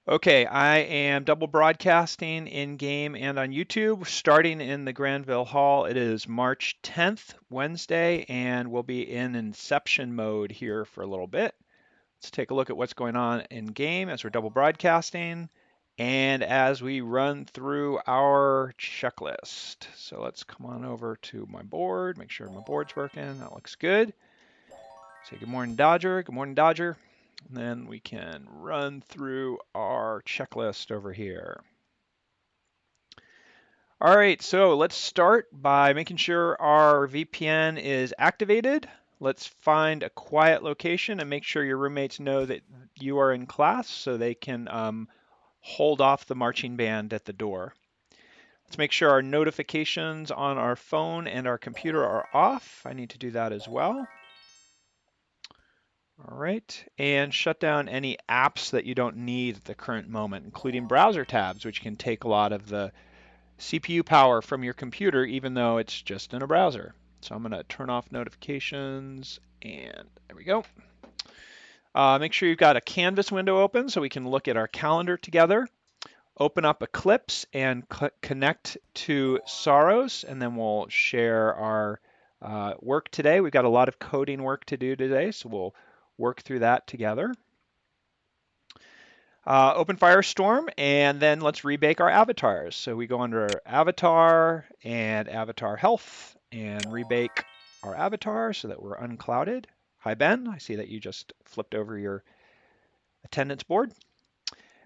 Okay, I am double broadcasting in game and on YouTube, starting in the Granville Hall. It is March 10th, Wednesday, and we'll be in Inception mode here for a little bit. Let's take a look at what's going on in game as we're double broadcasting and as we run through our checklist. So let's come on over to my board, make sure my board's working. That looks good. Say good morning, Dodger. Good morning, Dodger. And then we can run through our checklist over here. All right, so let's start by making sure our VPN is activated. Let's find a quiet location and make sure your roommates know that you are in class so they can hold off the marching band at the door. Let's make sure our notifications on our phone and our computer are off. I need to do that as well. All right, and shut down any apps that you don't need at the current moment, including browser tabs, which can take a lot of the CPU power from your computer, even though it's just in a browser. So I'm going to turn off notifications, and there we go. Make sure you've got a Canvas window open so we can look at our calendar together. Open up Eclipse and connect to Saros, and then we'll share our work today. We've got a lot of coding work to do today, so we'll work through that together. Open Firestorm, and then let's rebake our avatars. So we go under Avatar and Avatar Health and rebake our avatar so that we're unclouded. Hi, Ben. I see that you just flipped over your attendance board.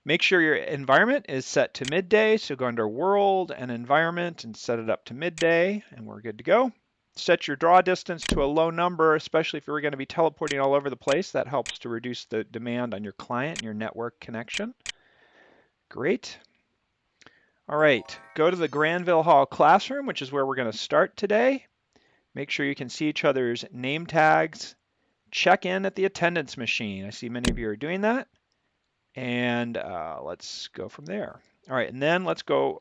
Make sure your environment is set to midday. So go under World and Environment and set it up to midday, and we're good to go. Set your draw distance to a low number, especially if you're going to be teleporting all over the place. That helps to reduce the demand on your client and your network connection. Great. All right, go to the Granville Hall classroom, which is where we're going to start today. Make sure you can see each other's name tags. Check in at the attendance machine. I see many of you are doing that. And let's go from there. All right, and then let's go.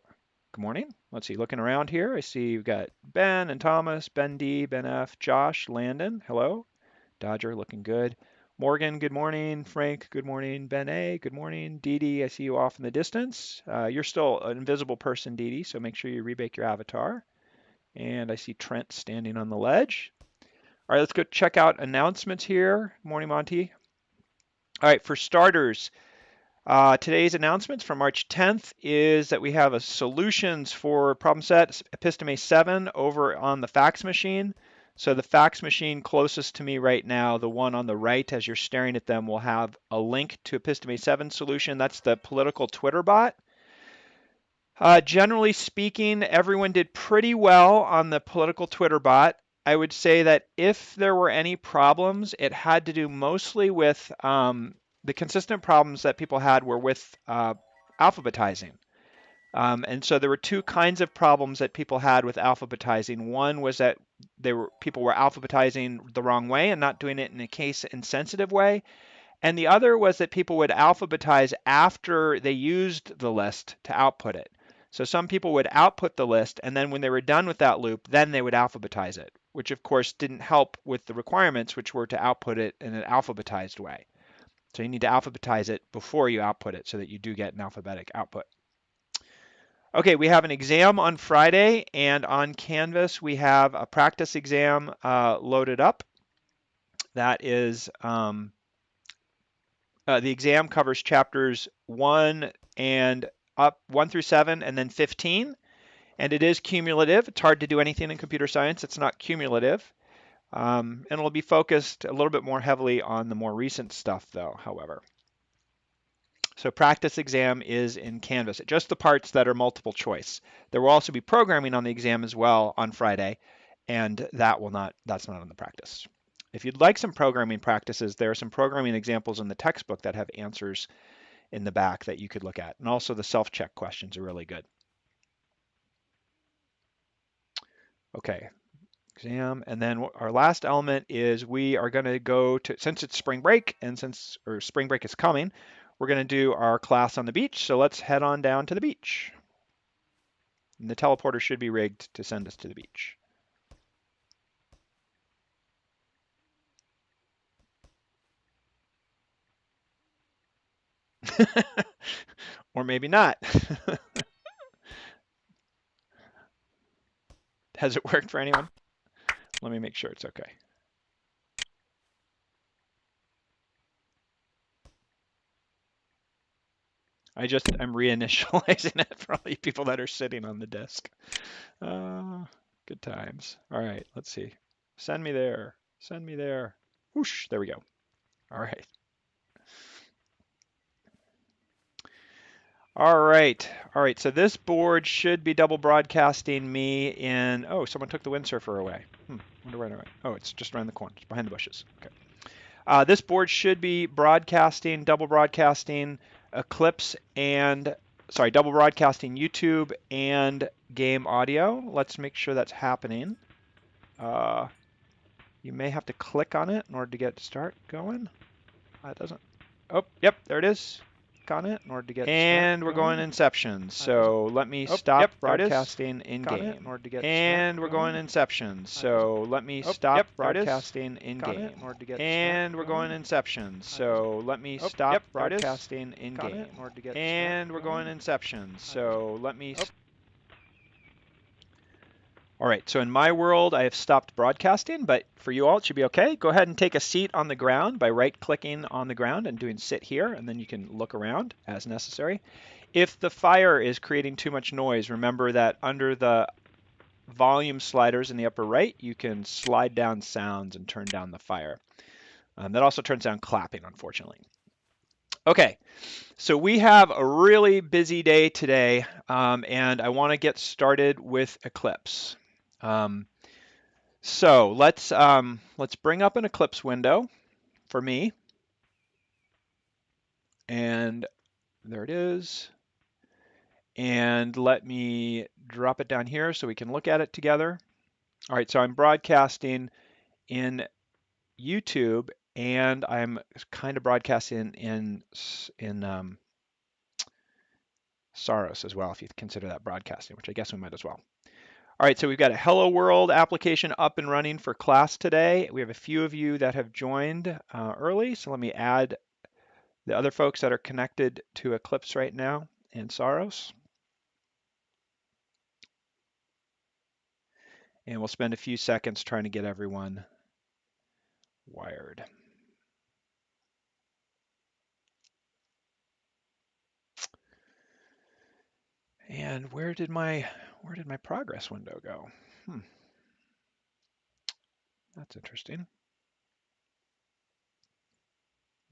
Good morning. Let's see, looking around here, I see you've got Ben and Thomas, Ben D, Ben F, Josh, Landon. Hello. Dodger, looking good. Morgan, good morning. Frank, good morning. Ben A, good morning. Dee Dee, I see you off in the distance. You're still an invisible person, Dee Dee, so make sure you rebake your avatar. And I see Trent standing on the ledge. All right, let's go check out announcements here. Morning, Monty. All right, for starters, today's announcements from March 10th is that we have a solutions for problem set Episteme 7 over on the fax machine. So the fax machine closest to me right now, the one on the right as you're staring at them, will have a link to Episteme 7 solution. That's the political Twitter bot. Generally speaking, everyone did pretty well on the political Twitter bot. I would say that if there were any problems, it had to do mostly with the consistent problems that people had were with alphabetizing. And so there were two kinds of problems that people had with alphabetizing. One was that people were alphabetizing the wrong way and not doing it in a case insensitive way. And the other was that people would alphabetize after they used the list to output it. So some people would output the list, and then when they were done with that loop, then they would alphabetize it, which of course didn't help with the requirements, which were to output it in an alphabetized way. So you need to alphabetize it before you output it so that you do get an alphabetic output. Okay, we have an exam on Friday, and on Canvas we have a practice exam loaded up. That is, the exam covers chapters 1 and up 1 through 7 and then 15, and it is cumulative. It's hard to do anything in computer science that's not cumulative. And it'll be focused a little bit more heavily on the more recent stuff though, however. So practice exam is in Canvas, just the parts that are multiple choice. There will also be programming on the exam as well on Friday, and that's not on the practice. If you'd like some programming practices, there are some programming examples in the textbook that have answers in the back that you could look at. And also the self-check questions are really good. Okay, exam. And then our last element is we are going to go to, since it's spring break and spring break is coming, we're going to do our class on the beach. So let's head on down to the beach. And the teleporter should be rigged to send us to the beach. Or maybe not. Has it worked for anyone? Let me make sure it's okay. I'm reinitializing it for all you people that are sitting on the desk. Good times. All right, let's see. Send me there. Send me there. Whoosh, there we go. All right. All right. All right. So this board should be double broadcasting me in. Oh, someone took the windsurfer away. Wonder where I went. Oh, it's just around the corner. It's behind the bushes. Okay. This board should be broadcasting, double broadcasting Eclipse and, sorry, double broadcasting YouTube and game audio. Let's make sure that's happening. You may have to click on it in order to get start going. It doesn't. Oh, yep, there it is. Click on it in order to get and we're going Inception. So let me stop broadcasting in game. In order to get and we're going Inception. So let me stop broadcasting in game. In order to get and we're going Inception. So let me stop broadcasting in game. In order to get and we're going Inception. So let me. All right, so in my world, I have stopped broadcasting, but for you all, it should be okay. Go ahead and take a seat on the ground by right-clicking on the ground and doing sit here, and then you can look around as necessary. If the fire is creating too much noise, remember that under the volume sliders in the upper right, you can slide down sounds and turn down the fire. That also turns down clapping, unfortunately. Okay, so we have a really busy day today, and I want to get started with Eclipse. So let's bring up an Eclipse window for me, and there it is. And let me drop it down here so we can look at it together. All right, so I'm broadcasting in YouTube, and I'm kind of broadcasting in Saros as well, if you consider that broadcasting, which I guess we might as well. All right, so we've got a Hello World application up and running for class today. We have a few of you that have joined early, so let me add the other folks that are connected to Eclipse right now and Saros. And we'll spend a few seconds trying to get everyone wired. And where did my progress window go? That's interesting.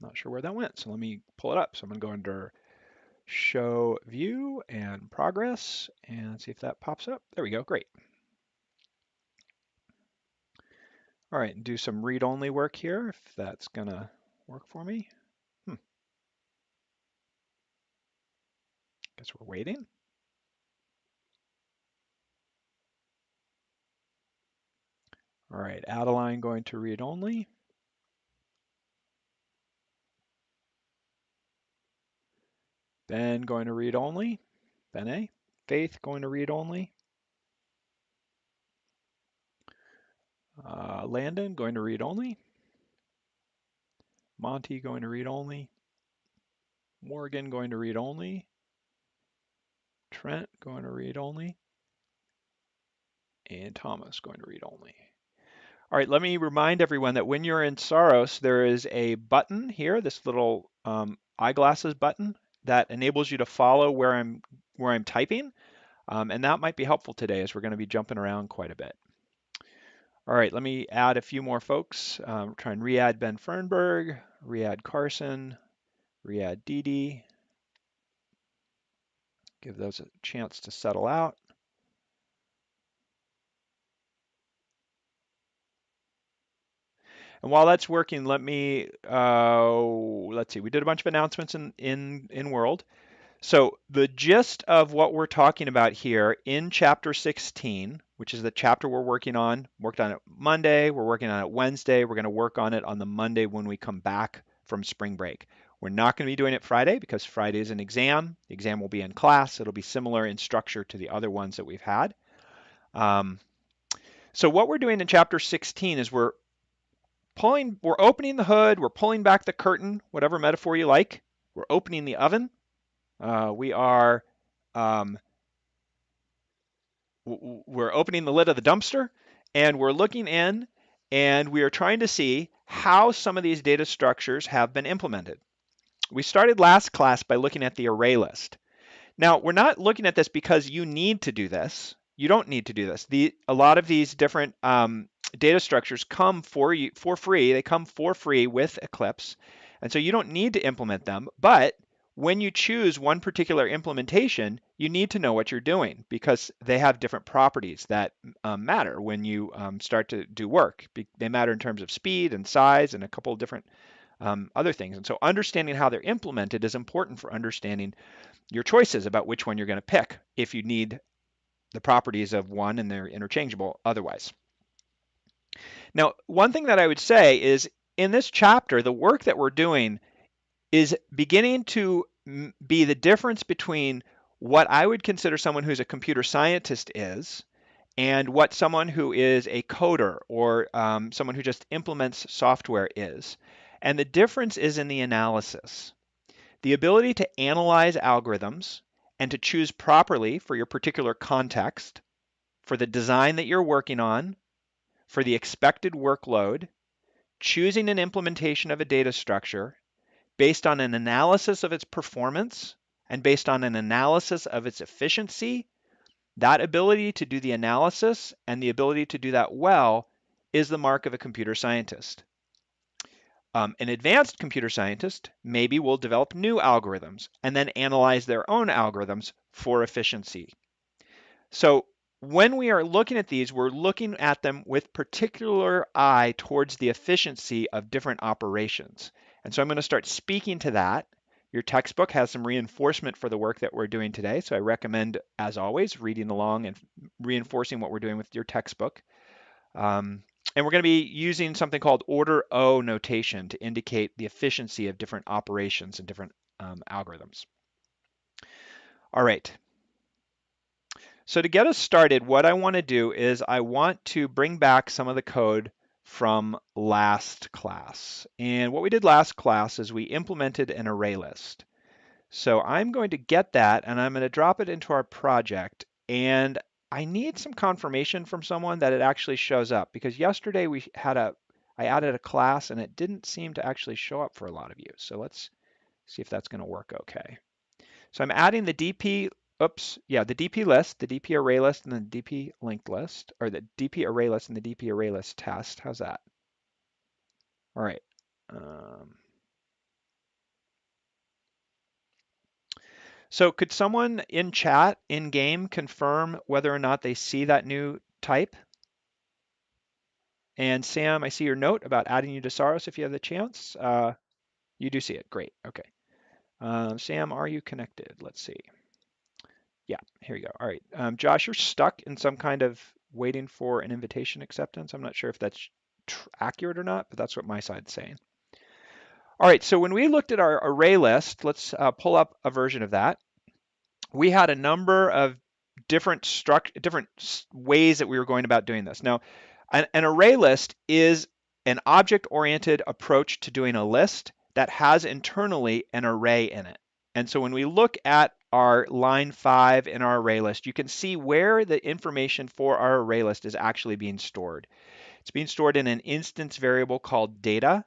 Not sure where that went, so let me pull it up. So I'm going to go under Show View and Progress and see if that pops up. There we go, great. All right, and do some read-only work here, if that's gonna work for me. Guess we're waiting. All right, Adeline going to read-only. Ben going to read only. Ben A. Faith going to read only. Landon going to read only. Monty going to read only. Morgan going to read only. Trent going to read only. And Thomas going to read only. All right, let me remind everyone that when you're in Saros, there is a button here, this little eyeglasses button that enables you to follow where I'm typing. And that might be helpful today as we're going to be jumping around quite a bit. All right, let me add a few more folks. Try and re-add Ben Fernberg, re-add Carson, re-add Dee Dee. Give those a chance to settle out. And while that's working, let's see, we did a bunch of announcements in World. So the gist of what we're talking about here in chapter 16, which is the chapter we're worked on it Monday, we're working on it Wednesday, we're going to work on it on the Monday when we come back from spring break. We're not going to be doing it Friday because Friday is an exam. The exam will be in class. It'll be similar in structure to the other ones that we've had. So what we're doing in chapter 16 is we're opening the hood, we're pulling back the curtain, whatever metaphor you like. We're opening the oven. We are um, we're opening the lid of the dumpster and we're looking in and we are trying to see how some of these data structures have been implemented. We started last class by looking at the array list. Now, we're not looking at this because you need to do this. You don't need to do this. A lot of these different data structures come for you for free. They come for free with Eclipse. And so you don't need to implement them. But when you choose one particular implementation, you need to know what you're doing because they have different properties that matter when you start to do work. They matter in terms of speed and size and a couple of different other things. And so understanding how they're implemented is important for understanding your choices about which one you're going to pick if you need the properties of one and they're interchangeable otherwise. Now, one thing that I would say is in this chapter, the work that we're doing is beginning to be the difference between what I would consider someone who's a computer scientist is and what someone who is a coder or someone who just implements software is. And the difference is in the analysis. The ability to analyze algorithms and to choose properly for your particular context, for the design that you're working on, for the expected workload, choosing an implementation of a data structure based on an analysis of its performance and based on an analysis of its efficiency, that ability to do the analysis and the ability to do that well is the mark of a computer scientist. An advanced computer scientist maybe will develop new algorithms and then analyze their own algorithms for efficiency. So when we are looking at these, we're looking at them with particular eye towards the efficiency of different operations. And so I'm going to start speaking to that. Your textbook has some reinforcement for the work that we're doing today. So I recommend, as always, reading along and reinforcing what we're doing with your textbook. And we're going to be using something called order O notation to indicate the efficiency of different operations and different algorithms. All right. So to get us started, what I want to do is I want to bring back some of the code from last class. And what we did last class is we implemented an array list. So I'm going to get that and I'm going to drop it into our project. And I need some confirmation from someone that it actually shows up because yesterday I added a class and it didn't seem to actually show up for a lot of you. So let's see if that's going to work okay. So I'm adding the DP, the DP list, the DP array list, and the DP linked list, or the DP array list and the DP array list test. How's that? All right. So could someone in chat, in game, confirm whether or not they see that new type? And Sam, I see your note about adding you to Saros if you have the chance. You do see it. Great. Okay. Sam, are you connected? Let's see. Yeah, here you go. All right. Josh, you're stuck in some kind of waiting for an invitation acceptance. I'm not sure if that's accurate or not, but that's what my side's saying. All right. So when we looked at our array list, let's pull up a version of that. We had a number of different ways that we were going about doing this. Now, an array list is an object-oriented approach to doing a list that has internally an array in it. And so when we look at our line 5 in our array list, you can see where the information for our array list is actually being stored. It's being stored in an instance variable called data,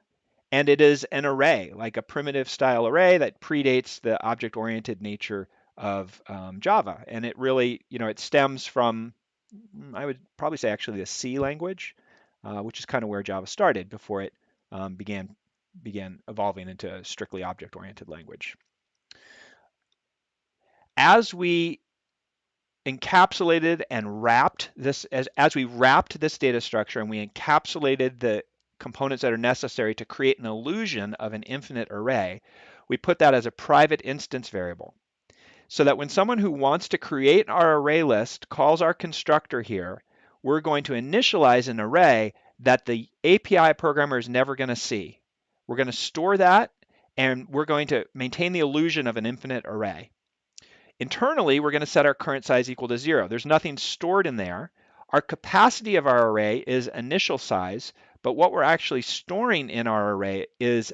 and it is an array, like a primitive style array that predates the object-oriented nature of Java. And it really, it stems from, I would probably say actually the C language, which is kind of where Java started before it began evolving into a strictly object-oriented language. As we encapsulated and wrapped this, as we wrapped this data structure and we encapsulated the components that are necessary to create an illusion of an infinite array, we put that as a private instance variable. So that when someone who wants to create our array list calls our constructor here, we're going to initialize an array that the API programmer is never going to see. We're going to store that, and we're going to maintain the illusion of an infinite array. Internally, we're going to set our current size equal to 0. There's nothing stored in there. Our capacity of our array is initial size, but what we're actually storing in our array is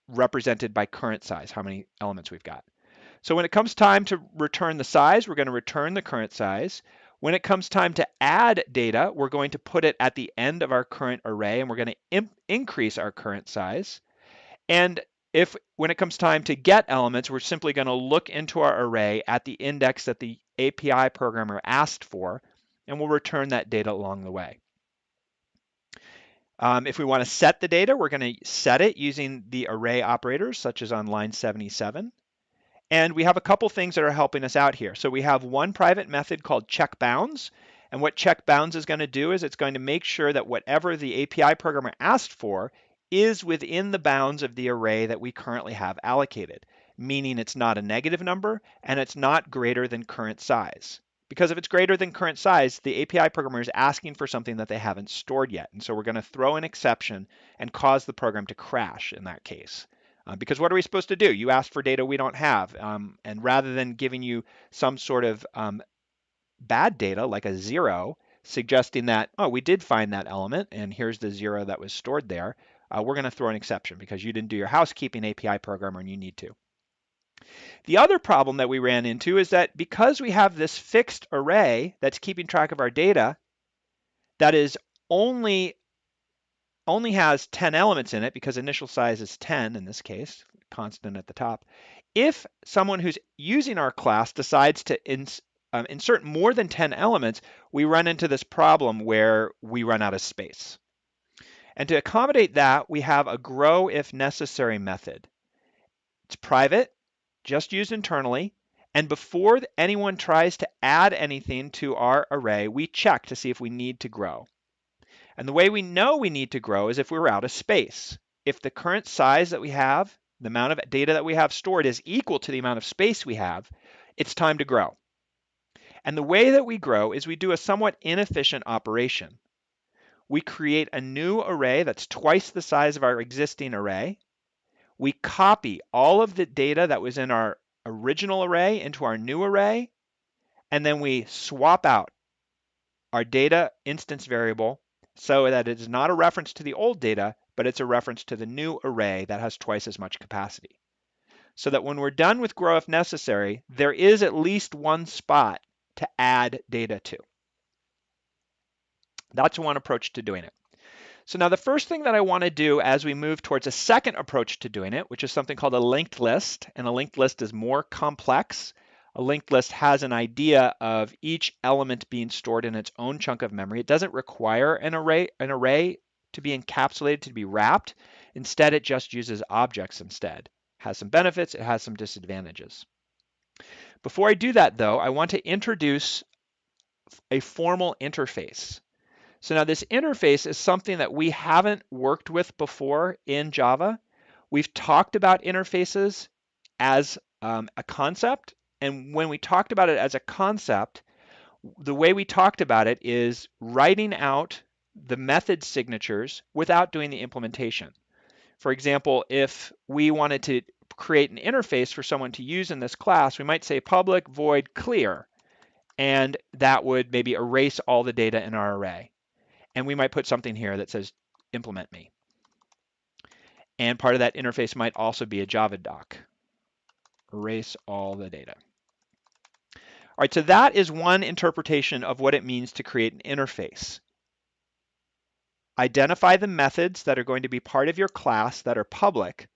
represented by current size, how many elements we've got. So when it comes time to return the size, we're going to return the current size. When it comes time to add data, we're going to put it at the end of our current array, and we're going to increase our current size. And if when it comes time to get elements, we're simply going to look into our array at the index that the API programmer asked for, and we'll return that data along the way. If we want to set the data, we're going to set it using the array operators, such as on line 77. And we have a couple things that are helping us out here. So we have one private method called checkBounds. And what checkBounds is going to do is it's going to make sure that whatever the API programmer asked for is within the bounds of the array that we currently have allocated, meaning it's not a negative number and it's not greater than current size. Because if it's greater than current size, the API programmer is asking for something that they haven't stored yet. And so we're going to throw an exception and cause the program to crash in that case. Because what are we supposed to do? You asked for data we don't have. And rather than giving you some sort of bad data, like a 0, suggesting that, oh, we did find that element, and here's the 0 that was stored there, we're going to throw an exception because you didn't do your housekeeping, API programmer, and you need to. The other problem that we ran into is that because we have this fixed array that's keeping track of our data, that is only has 10 elements in it, because initial size is 10 in this case, constant at the top. If someone who's using our class decides to insert more than 10 elements, we run into this problem where we run out of space. And to accommodate that, we have a grow if necessary method. It's private, just used internally, and before anyone tries to add anything to our array, we check to see if we need to grow. And the way we know we need to grow is if we're out of space. If the current size that we have, the amount of data that we have stored is equal to the amount of space we have, it's time to grow. And the way that we grow is we do a somewhat inefficient operation. We create a new array that's twice the size of our existing array. We copy all of the data that was in our original array into our new array, and then we swap out our data instance variable so that it is not a reference to the old data, but it's a reference to the new array that has twice as much capacity. So that when we're done with grow if necessary, there is at least one spot to add data to. That's one approach to doing it. So now the first thing that I want to do as we move towards a second approach to doing it, which is something called a linked list, and a linked list is more complex. A linked list has an idea of each element being stored in its own chunk of memory. It doesn't require an array to be encapsulated, to be wrapped. Instead, it just uses objects instead. It has some benefits, it has some disadvantages. Before I do that though, I want to introduce a formal interface. So now this interface is something that we haven't worked with before in Java. We've talked about interfaces as a concept. And when we talked about it as a concept, the way we talked about it is writing out the method signatures without doing the implementation. For example, if we wanted to create an interface for someone to use in this class, we might say public void clear, and that would maybe erase all the data in our array. And we might put something here that says implement me. And part of that interface might also be a Java doc. Erase all the data. All right, so that is one interpretation of what it means to create an interface. Identify the methods that are going to be part of your class that are public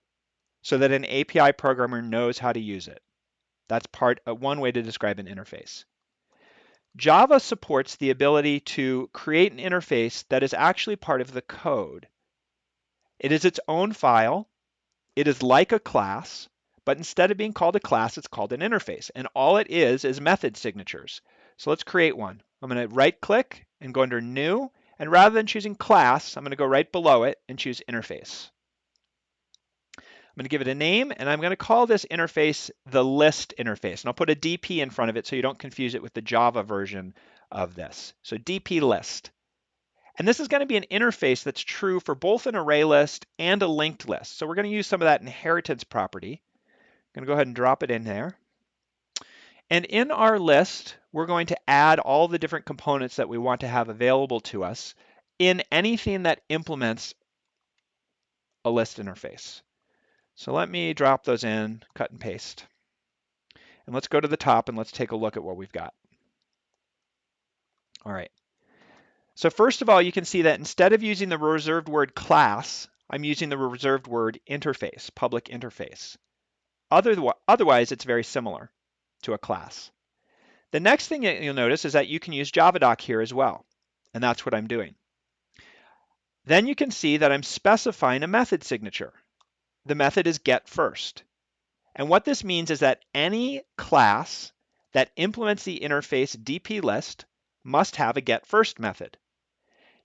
so that an API programmer knows how to use it. That's one way to describe an interface. Java supports the ability to create an interface that is actually part of the code. It is its own file. It is like a class, but instead of being called a class, it's called an interface. And all it is method signatures. So let's create one. I'm going to right click and go under new. And rather than choosing class, I'm going to go right below it and choose interface. I'm going to give it a name, and I'm going to call this interface the list interface. And I'll put a DP in front of it so you don't confuse it with the Java version of this. So DP list. And this is going to be an interface that's true for both an array list and a linked list. So we're going to use some of that inheritance property. I'm going to go ahead and drop it in there. And in our list, we're going to add all the different components that we want to have available to us in anything that implements a list interface. So let me drop those in, cut and paste. And let's go to the top and let's take a look at what we've got. All right. So first of all, you can see that instead of using the reserved word class, I'm using the reserved word interface, public interface. Otherwise, it's very similar to a class. The next thing that you'll notice is that you can use JavaDoc here as well, and that's what I'm doing. Then you can see that I'm specifying a method signature. The method is getFirst. And what this means is that any class that implements the interface dplist must have a getFirst method.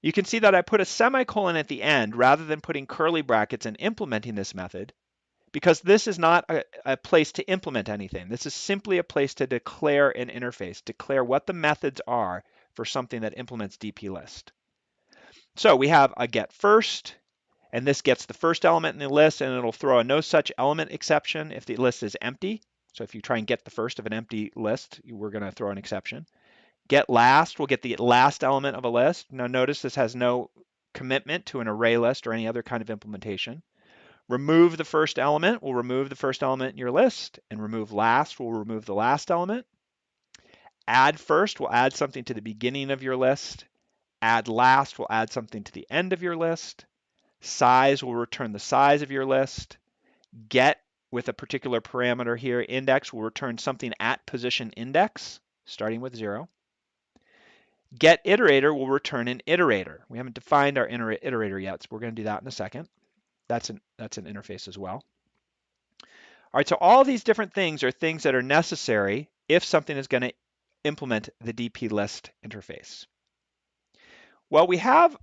You can see that I put a semicolon at the end rather than putting curly brackets and implementing this method, because this is not a place to implement anything. This is simply a place to declare an interface, declare what the methods are for something that implements dplist. So we have a getFirst, and this gets the first element in the list, and it'll throw a no such element exception if the list is empty. So if you try and get the first of an empty list, we're going to throw an exception. GetLast will get the last element of a list. Now notice this has no commitment to an array list or any other kind of implementation. Remove the first element will remove the first element in your list, and remove last will remove the last element. Add first will add something to the beginning of your list. Add last will add something to the end of your list. Size will return the size of your list. Get with a particular parameter here, index will return something at position index, starting with 0. Get iterator will return an iterator. We haven't defined our iterator yet, so we're going to do that in a second. That's an interface as well. All right, so all these different things are things that are necessary if something is going to implement the dplist interface. Well, we have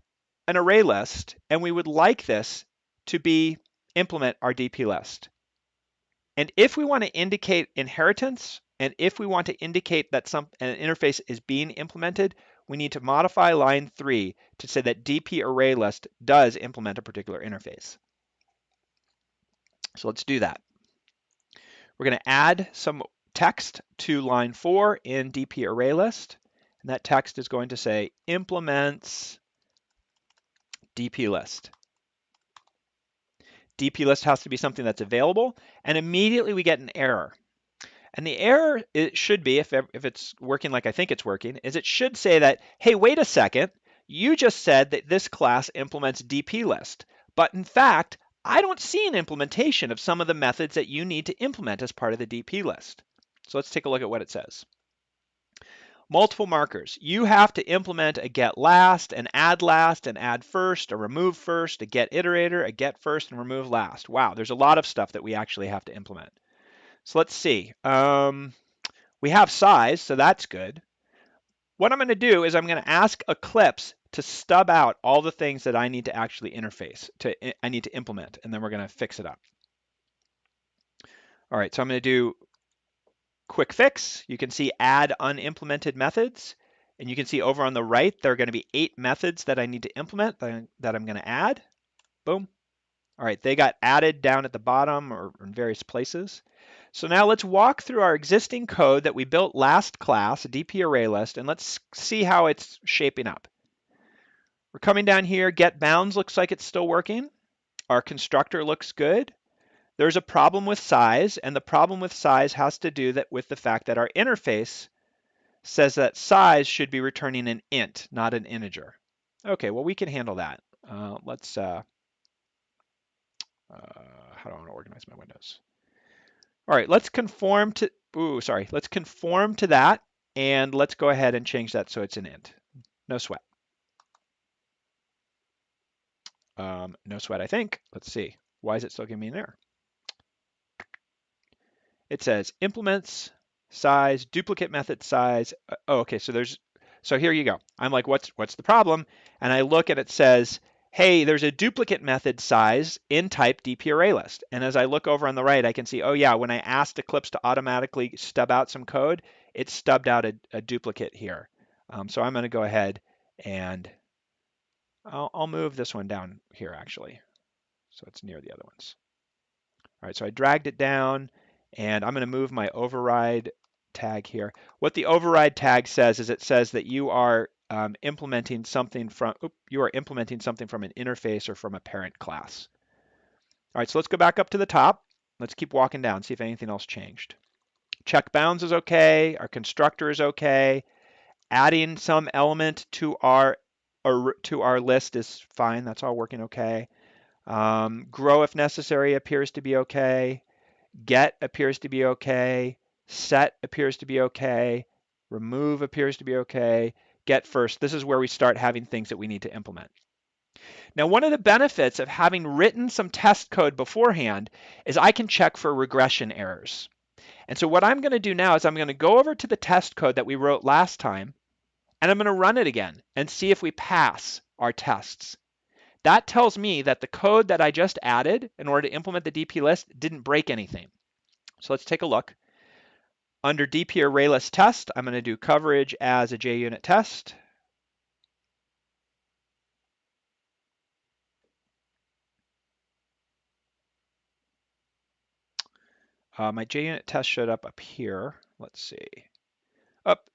an array list, and we would like this to implement our dplist. And if we want to indicate inheritance, and if we want to indicate that an interface is being implemented, we need to modify line 3 to say that dpArrayList does implement a particular interface. So let's do that. We're going to add some text to line 4 in dpArrayList, and that text is going to say implements dplist. dplist has to be something that's available, and immediately we get an error. And the error it should be, if it's working like I think it's working, is it should say that, hey, wait a second, you just said that this class implements dplist, but in fact, I don't see an implementation of some of the methods that you need to implement as part of the dplist. So let's take a look at what it says. Multiple markers. You have to implement a getLast, an addLast, an addFirst, a removeFirst, a getIterator, a getFirst, and removeLast. Wow, there's a lot of stuff that we actually have to implement. So let's see. We have size, so that's good. What I'm going to do is I'm going to ask Eclipse to stub out all the things that I need to actually I need to implement, and then we're going to fix it up. All right, so I'm going to do quick fix. You can see add unimplemented methods, and you can see over on the right there are going to be 8 methods that I need to implement that I'm going to add. Boom. All right, they got added down at the bottom or in various places. So now let's walk through our existing code that we built last class, dpArrayList, and let's see how it's shaping up. We're coming down here, getBounds looks like it's still working. Our constructor looks good. There's a problem with size, and the problem with size has to do with the fact that our interface says that size should be returning an int, not an integer. Okay, well, we can handle that. How do I want to organize my windows? All right, let's conform to, let's conform to that, and let's go ahead and change that so it's an int. No sweat. No sweat, I think. Let's see. Why is it still giving me an error? It says implements size, duplicate method size. Okay, so here you go. I'm like, what's the problem? And I look and it says, hey, there's a duplicate method size in type dpArrayList. And as I look over on the right, I can see, oh yeah, when I asked Eclipse to automatically stub out some code, it stubbed out a duplicate here. So I'm going to go ahead and I'll move this one down here actually, so it's near the other ones. All right, so I dragged it down, and I'm going to move my override tag here. What the override tag says is it says that you are implementing something from an interface or from a parent class. All right, so let's go back up to the top. Let's keep walking down, see if anything else changed. Check bounds is okay. Our constructor is okay. Adding some element to our list is fine. That's all working okay. Grow if necessary appears to be okay. Get appears to be okay. Set appears to be okay. Remove appears to be okay. Get first. This is where we start having things that we need to implement. Now, one of the benefits of having written some test code beforehand is I can check for regression errors. And so what I'm going to do now is I'm going to go over to the test code that we wrote last time, and I'm going to run it again and see if we pass our tests. That tells me that the code that I just added in order to implement the DP list didn't break anything. So let's take a look. Under DP array list test, I'm going to do coverage as a JUnit test. My JUnit test showed up here. Let's see.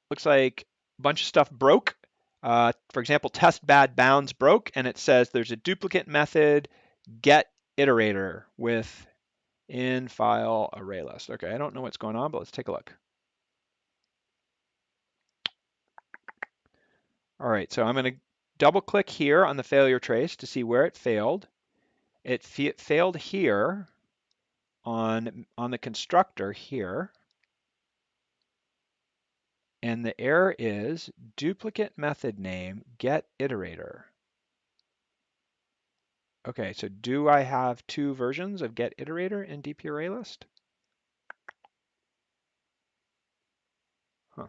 Looks like a bunch of stuff broke. For example, test bad bounds broke, and it says there's a duplicate method get iterator with in file array list. Okay, I don't know what's going on, but let's take a look. All right, so I'm going to double click here on the failure trace to see where it failed. It failed here on the constructor here. And the error is duplicate method name get iterator. Okay, so do I have two versions of get iterator in DP array list? Huh.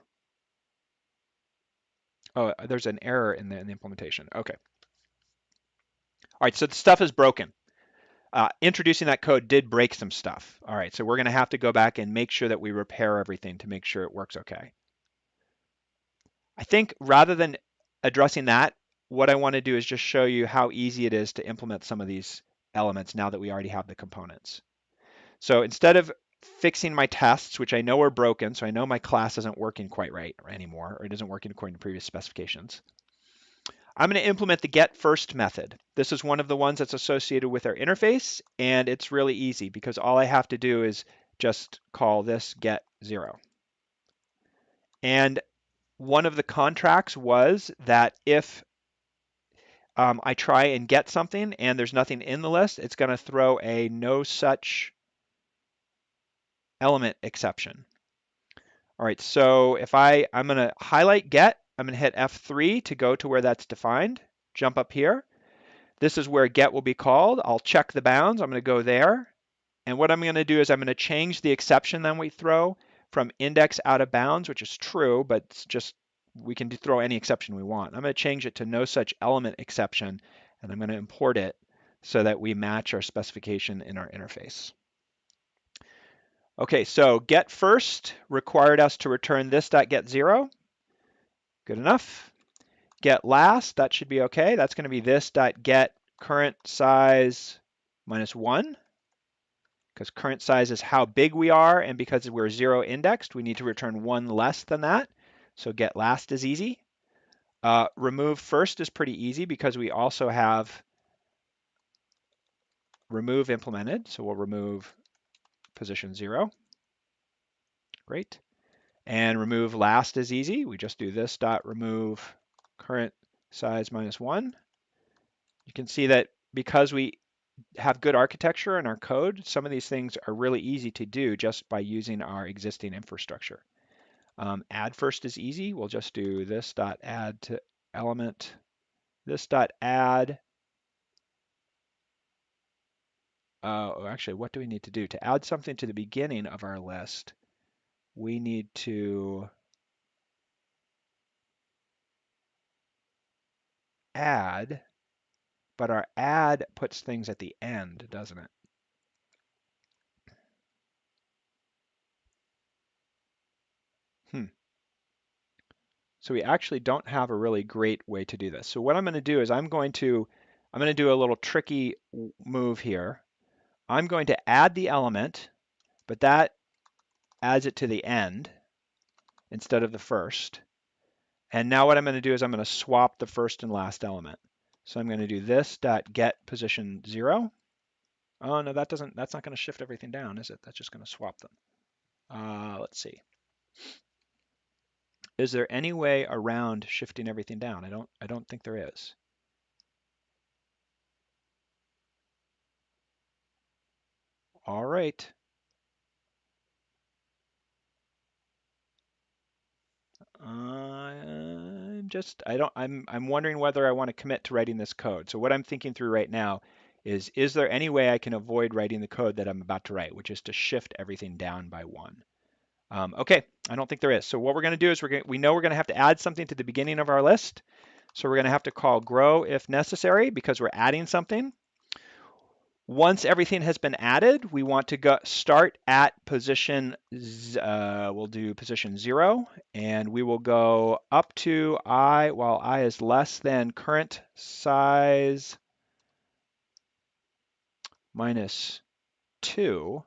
Oh, there's an error in the implementation. Okay. All right, so the stuff is broken. Introducing that code did break some stuff. All right, so we're going to have to go back and make sure that we repair everything to make sure it works okay. I think rather than addressing that, what I want to do is just show you how easy it is to implement some of these elements now that we already have the components. So instead of fixing my tests, which I know are broken, so I know my class isn't working quite right anymore, or it isn't working according to previous specifications, I'm going to implement the get first method. This is one of the ones that's associated with our interface, and it's really easy because all I have to do is just call this get 0. And one of the contracts was that if I try and get something and there's nothing in the list, it's going to throw a no such element exception. All right, so if I'm going to highlight get, I'm going to hit F3 to go to where that's defined, jump up here. This is where get will be called. I'll check the bounds. I'm going to go there. And what I'm going to do is I'm going to change the exception that we throw from index out of bounds, which is true, but it's just we can throw any exception we want. I'm going to change it to no such element exception, and I'm going to import it so that we match our specification in our interface. Okay, so get first required us to return this.getZero. Good enough. Get last, that should be okay. That's going to be this.get current size minus 1, because current size is how big we are, and because we're 0 indexed, we need to return 1 less than that. So get last is easy. Remove first is pretty easy because we also have remove implemented. So we'll remove position 0. Great. And remove last is easy. We just do this dot remove current size minus 1. You can see that because we have good architecture in our code, some of these things are really easy to do just by using our existing infrastructure. Add first is easy. We'll just do this dot add to element, this dot add. Actually, what do we need to do? To add something to the beginning of our list, we need to add, but our add puts things at the end, doesn't it? So we actually don't have a really great way to do this. So what I'm going to do is I'm going to do a little tricky move here. I'm going to add the element, but that adds it to the end instead of the first. And now what I'm going to do is I'm going to swap the first and last element. So I'm going to do this dot get position 0. Oh no, that's not going to shift everything down, is it? That's just going to swap them. Let's see. Is there any way around shifting everything down? I don't think there is. All right. I'm wondering whether I want to commit to writing this code. So what I'm thinking through right now is there any way I can avoid writing the code that I'm about to write, which is to shift everything down by one? Okay, I don't think there is. So what we're going to do is we know we're going to have to add something to the beginning of our list. So we're going to have to call grow if necessary because we're adding something. Once everything has been added, we want to go start at position, we'll do position 0, and we will go up to I, while I is less than current size minus 2.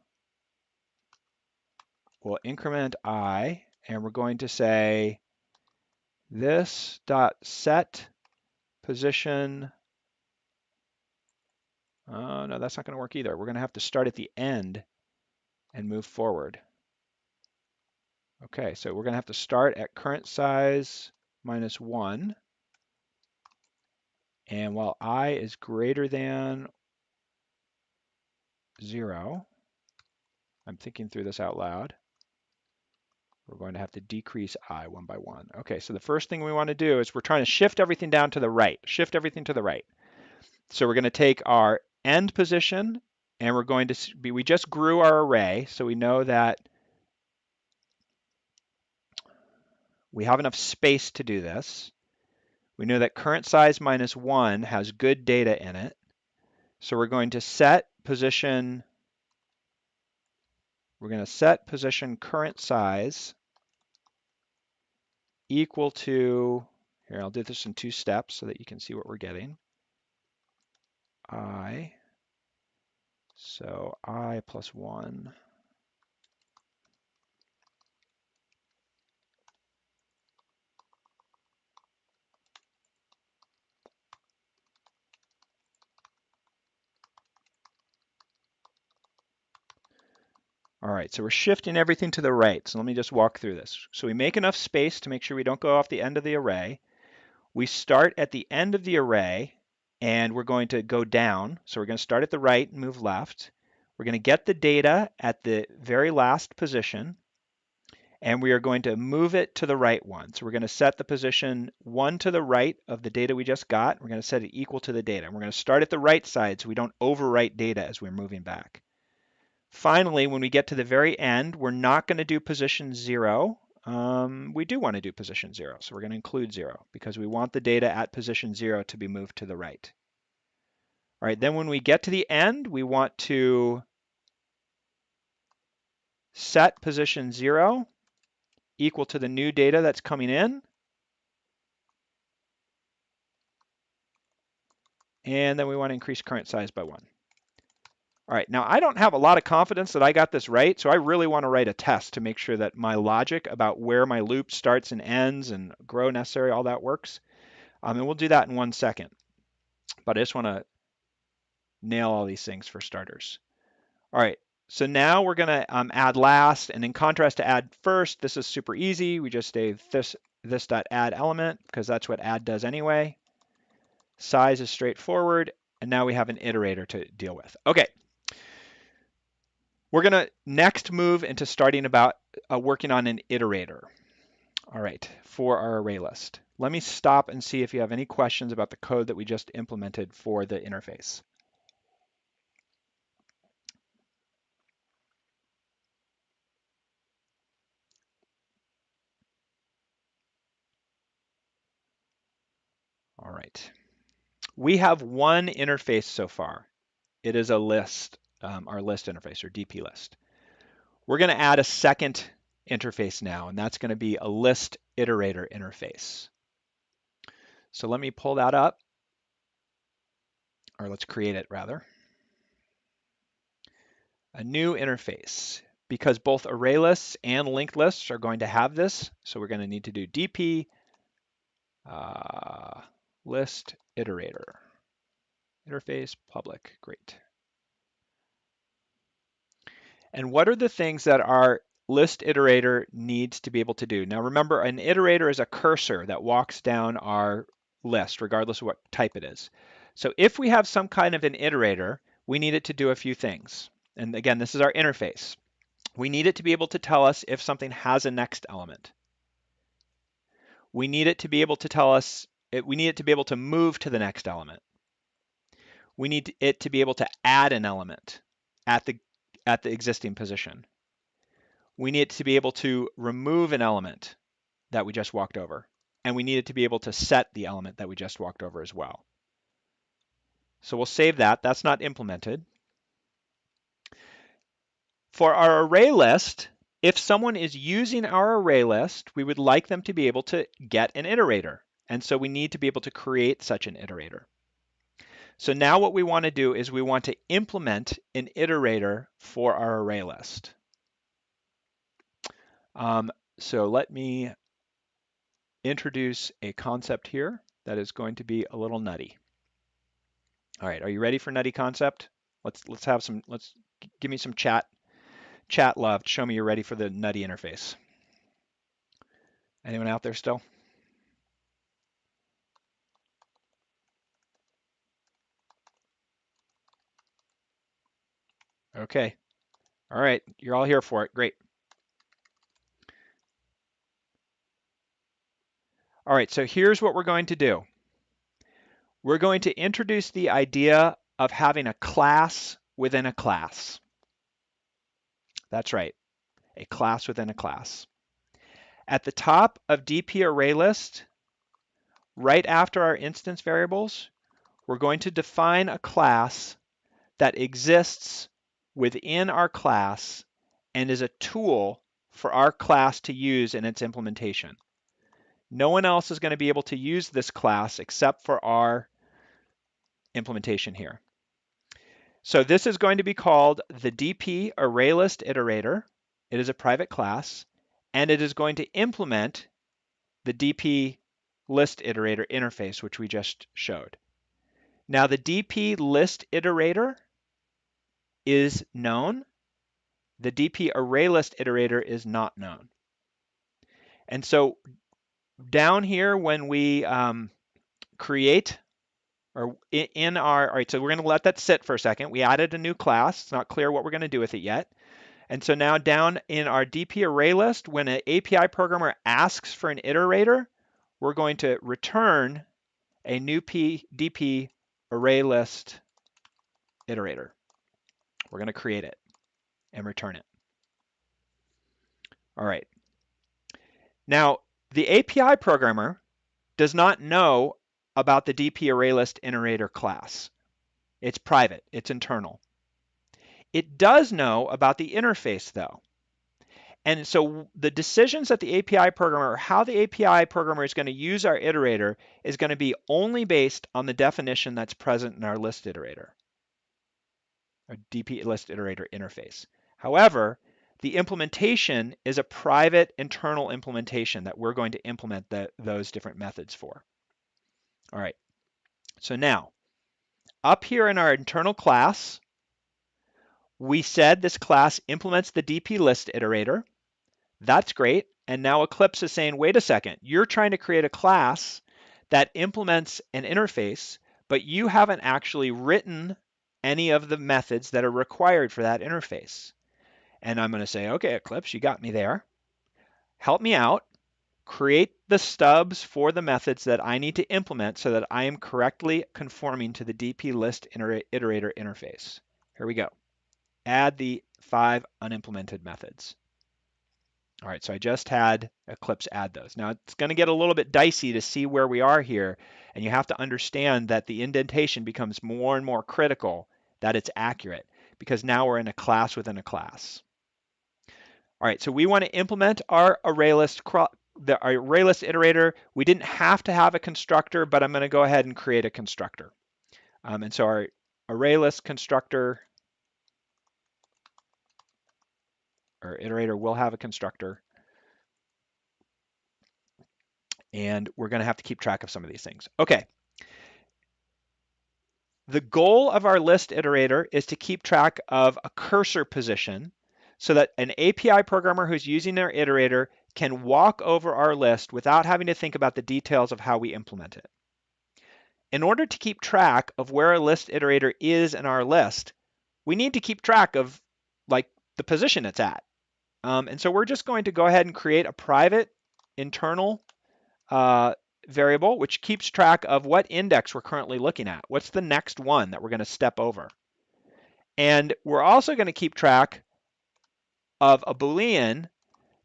We'll increment I, and we're going to say this dot set position. Oh, no, that's not going to work either. We're going to have to start at the end and move forward. Okay, so we're going to have to start at current size minus 1. And while I is greater than 0, I'm thinking through this out loud, we're going to have to decrease I one by one. Okay, so the first thing we want to do is we're trying to shift everything down to the right, shift everything to the right. So we're going to take our end position and we're going to be, we just grew our array, so we know that we have enough space to do this. We know that current size minus 1 has good data in it. So we're going to set position, current size equal to, here, I'll do this in 2 steps so that you can see what we're getting. I, so I plus 1. All right, so we're shifting everything to the right. So let me just walk through this. So we make enough space to make sure we don't go off the end of the array. We start at the end of the array and we're going to go down. So we're going to start at the right and move left. We're going to get the data at the very last position and we are going to move it to the right one. So we're going to set the position 1 to the right of the data we just got. We're going to set it equal to the data. We're going to start at the right side so we don't overwrite data as we're moving back. Finally, when we get to the very end, we're not going to do position 0. We do want to do position 0, so we're going to include 0 because we want the data at position 0 to be moved to the right. All right, then when we get to the end, we want to set position 0 equal to the new data that's coming in. And then we want to increase current size by 1. All right, now I don't have a lot of confidence that I got this right, so I really want to write a test to make sure that my logic about where my loop starts and ends and grow necessary, all that works. And we'll do that in 1 second. But I just want to nail all these things for starters. All right, so now we're going to add last. And in contrast to add first, this is super easy. We just say this dot add element because that's what add does anyway. Size is straightforward. And now we have an iterator to deal with. Okay. We're going to next move into starting about working on an iterator. All right, for our array list. Let me stop and see if you have any questions about the code that we just implemented for the interface. All right. We have one interface so far. It is a list, our list interface or DP list. We're going to add a second interface now, and that's going to be a list iterator interface. So let me pull that up, or let's create it rather. A new interface, because both array lists and linked lists are going to have this. So we're going to need to do DP list iterator. Interface public, great. And what are the things that are list iterator needs to be able to do. Now remember, an iterator is a cursor that walks down our list, regardless of what type it is. So if we have some kind of an iterator, we need it to do a few things. And again, this is our interface. We need it to be able to tell us if something has a next element. We need it to be able to tell us, we need it to be able to move to the next element. We need it to be able to add an element at the existing position. We need it to be able to remove an element that we just walked over. And we need it to be able to set the element that we just walked over as well. So we'll save that. That's not implemented. For our array list, if someone is using our array list, we would like them to be able to get an iterator. And so we need to be able to create such an iterator. So now what we want to do is we want to implement an iterator for our array list. So let me introduce a concept here that is going to be a little nutty. All right, are you ready for nutty concept? Let's give me some chat love to show me you're ready for the nutty interface. Anyone out there still? Okay. All right, you're all here for it. Great. All right, so here's what we're going to do. We're going to introduce the idea of having a class within a class. That's right, a class within a class. At the top of DP array list, right after our instance variables, we're going to define a class that exists within our class and is a tool for our class to use in its implementation. No one else is going to be able to use this class except for our implementation here. So this is going to be called the DP ArrayList iterator. It is a private class, and it is going to implement the DP list iterator interface, which we just showed. Now the DP list iterator is known. The DP ArrayList iterator is not known. And so down here when we create, or in our, all right, so we're going to let that sit for a second. We added a new class. It's not clear what we're going to do with it yet. And so now down in our DP array list, when an API programmer asks for an iterator, we're going to return a new DP array list iterator. We're going to create it and return it. All right. Now, the API programmer does not know about the DP ArrayList iterator class. It's private, it's internal. It does know about the interface though. And so the decisions that the API programmer, or how the API programmer is going to use our iterator is going to be only based on the definition that's present in our list iterator, our DP list iterator interface. However, the implementation is a private internal implementation that we're going to implement those different methods for. All right, so now up here in our internal class, we said this class implements the DP list iterator. That's great. And now Eclipse is saying, wait a second, you're trying to create a class that implements an interface, but you haven't actually written any of the methods that are required for that interface. And I'm going to say, okay, Eclipse, you got me there. Help me out. Create the stubs for the methods that I need to implement so that I am correctly conforming to the DP list iterator interface. Here we go. Add the 5 unimplemented methods. All right, so I just had Eclipse add those. Now it's going to get a little bit dicey to see where we are here, and you have to understand that the indentation becomes more and more critical that it's accurate, because now we're in a class within a class. All right, so we want to implement our ArrayList iterator. We didn't have to have a constructor, but I'm going to go ahead and create a constructor. And so our ArrayList constructor, or iterator, will have a constructor. And we're going to have to keep track of some of these things. Okay. The goal of our list iterator is to keep track of a cursor position so that an API programmer who's using their iterator can walk over our list without having to think about the details of how we implement it. In order to keep track of where a list iterator is in our list, we need to keep track of like the position it's at. And so we're just going to go ahead and create a private internal variable which keeps track of what index we're currently looking at. What's the next one that we're going to step over? And we're also going to keep track of a Boolean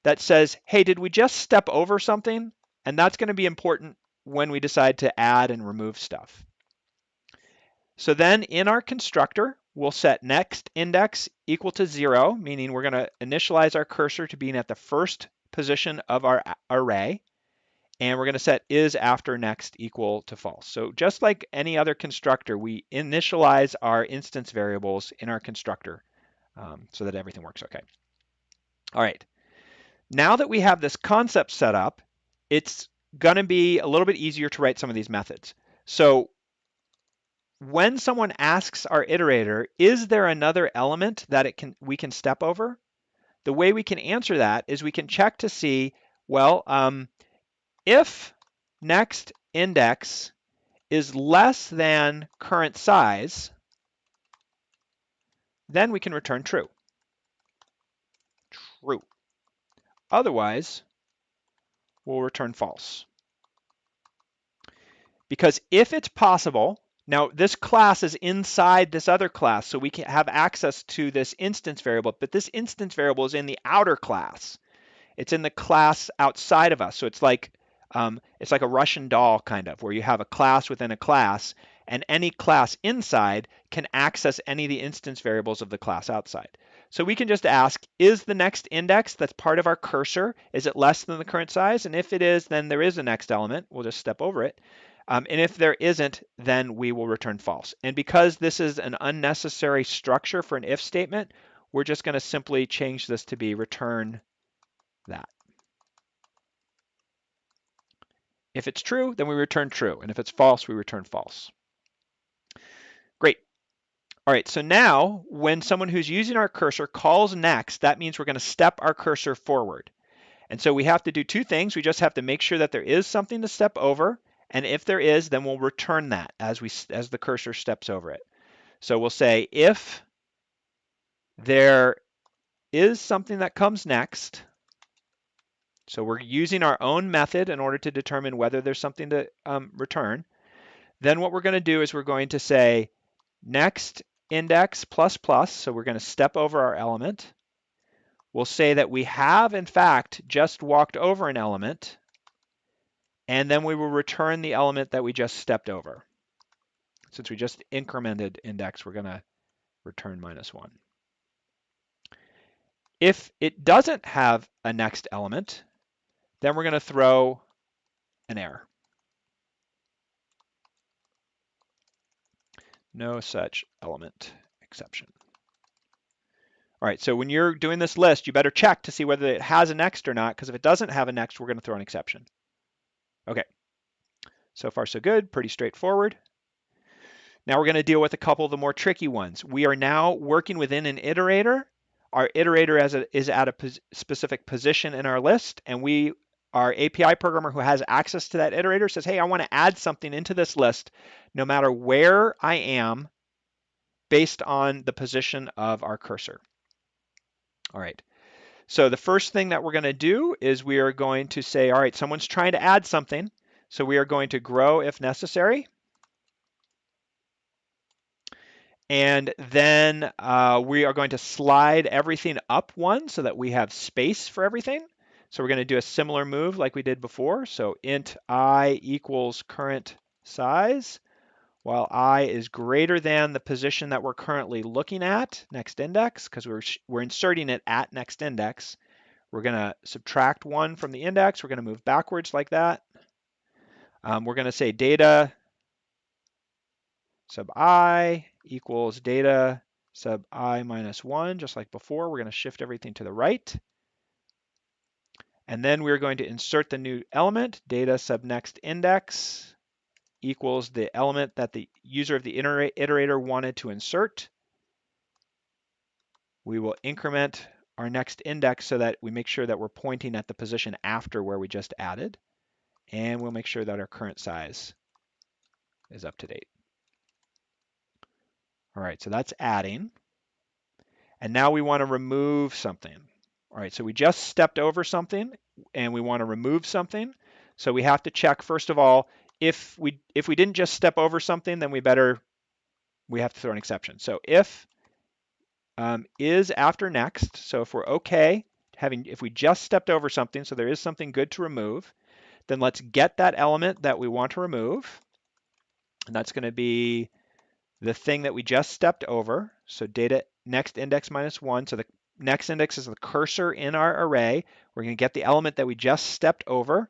that says, hey, did we just step over something? And that's going to be important when we decide to add and remove stuff. So then in our constructor, we'll set next index equal to 0, meaning we're going to initialize our cursor to being at the first position of our array. And we're going to set is after next equal to false. So just like any other constructor, we initialize our instance variables in our constructor so that everything works okay. All right. Now that we have this concept set up, it's going to be a little bit easier to write some of these methods. So when someone asks our iterator, is there another element that we can step over? The way we can answer that is we can check to see, well, if next index is less than current size, then we can return true. True. Otherwise, we'll return false. Because if it's possible, now this class is inside this other class, so we can have access to this instance variable, but this instance variable is in the outer class. It's in the class outside of us. So it's like a Russian doll kind of, where you have a class within a class, and any class inside can access any of the instance variables of the class outside. So we can just ask, is the next index that's part of our cursor, is it less than the current size? And if it is, then there is a next element. We'll just step over it. And if there isn't, then we will return false. And because this is an unnecessary structure for an if statement, we're just going to simply change this to be return that. If it's true, then we return true. And if it's false, we return false. Great. All right, so now when someone who's using our cursor calls next, that means we're going to step our cursor forward. And so we have to do two things. We just have to make sure that there is something to step over. And if there is, then we'll return that as the cursor steps over it. So we'll say if there is something that comes next, so we're using our own method in order to determine whether there's something to return, then what we're going to do is we're going to say next index plus plus, so we're going to step over our element. We'll say that we have, in fact, just walked over an element, and then we will return the element that we just stepped over. Since we just incremented index, we're going to return -1. If it doesn't have a next element, then we're going to throw an error. No such element exception. All right, so when you're doing this list, you better check to see whether it has a next or not, because if it doesn't have a next, we're going to throw an exception. Okay, so far so good, pretty straightforward. Now we're going to deal with a couple of the more tricky ones. We are now working within an iterator. Our iterator is at a specific position in our list, and our API programmer who has access to that iterator says, hey, I want to add something into this list no matter where I am based on the position of our cursor. All right, so the first thing that we're going to do is we are going to say, all right, someone's trying to add something. So we are going to grow if necessary. And then we are going to slide everything up one so that we have space for everything. So we're going to do a similar move like we did before. So int I equals current size, while I is greater than the position that we're currently looking at, next index, because we're inserting it at next index. We're going to subtract 1 from the index. We're going to move backwards like that. We're going to say data sub I equals data sub I -1, just like before. We're going to shift everything to the right. And then we're going to insert the new element, data sub next index equals the element that the user of the iterator wanted to insert. We will increment our next index so that we make sure that we're pointing at the position after where we just added. And we'll make sure that our current size is up to date. All right, so that's adding. And now we want to remove something. All right, so we just stepped over something and we want to remove something. So we have to check, first of all, if we didn't just step over something, then we have to throw an exception. So if is after next, so if we're okay, if we just stepped over something, so there is something good to remove, then let's get that element that we want to remove. And that's going to be the thing that we just stepped over. So data next index minus 1. So the next index is the cursor in our array. We're going to get the element that we just stepped over.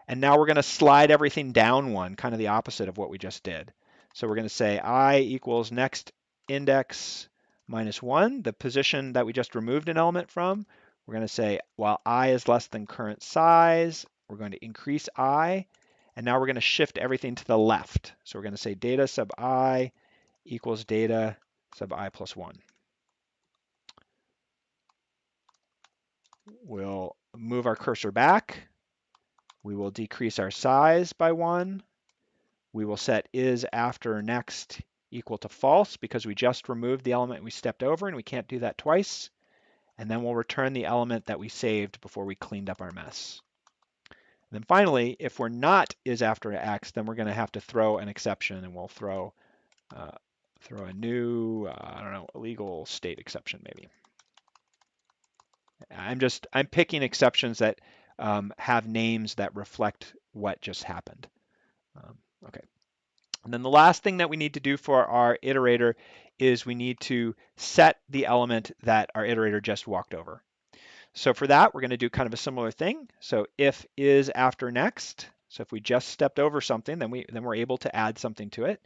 And now we're going to slide everything down one, kind of the opposite of what we just did. So we're going to say I equals next index minus 1, the position that we just removed an element from. We're going to say while I is less than current size, we're going to increase I. And now we're going to shift everything to the left. So we're going to say data sub I equals data sub I plus 1. We'll move our cursor back. We will decrease our size by 1. We will set is after next equal to false because we just removed the element we stepped over and we can't do that twice. And then we'll return the element that we saved before we cleaned up our mess. And then finally, if we're not is after x, then we're going to have to throw an exception, and we'll throw a new, I don't know, illegal state exception maybe. I'm picking exceptions that have names that reflect what just happened. Okay. And then the last thing that we need to do for our iterator is we need to set the element that our iterator just walked over. So for that, we're going to do kind of a similar thing. So if is after next. So if we just stepped over something, then we're able to add something to it.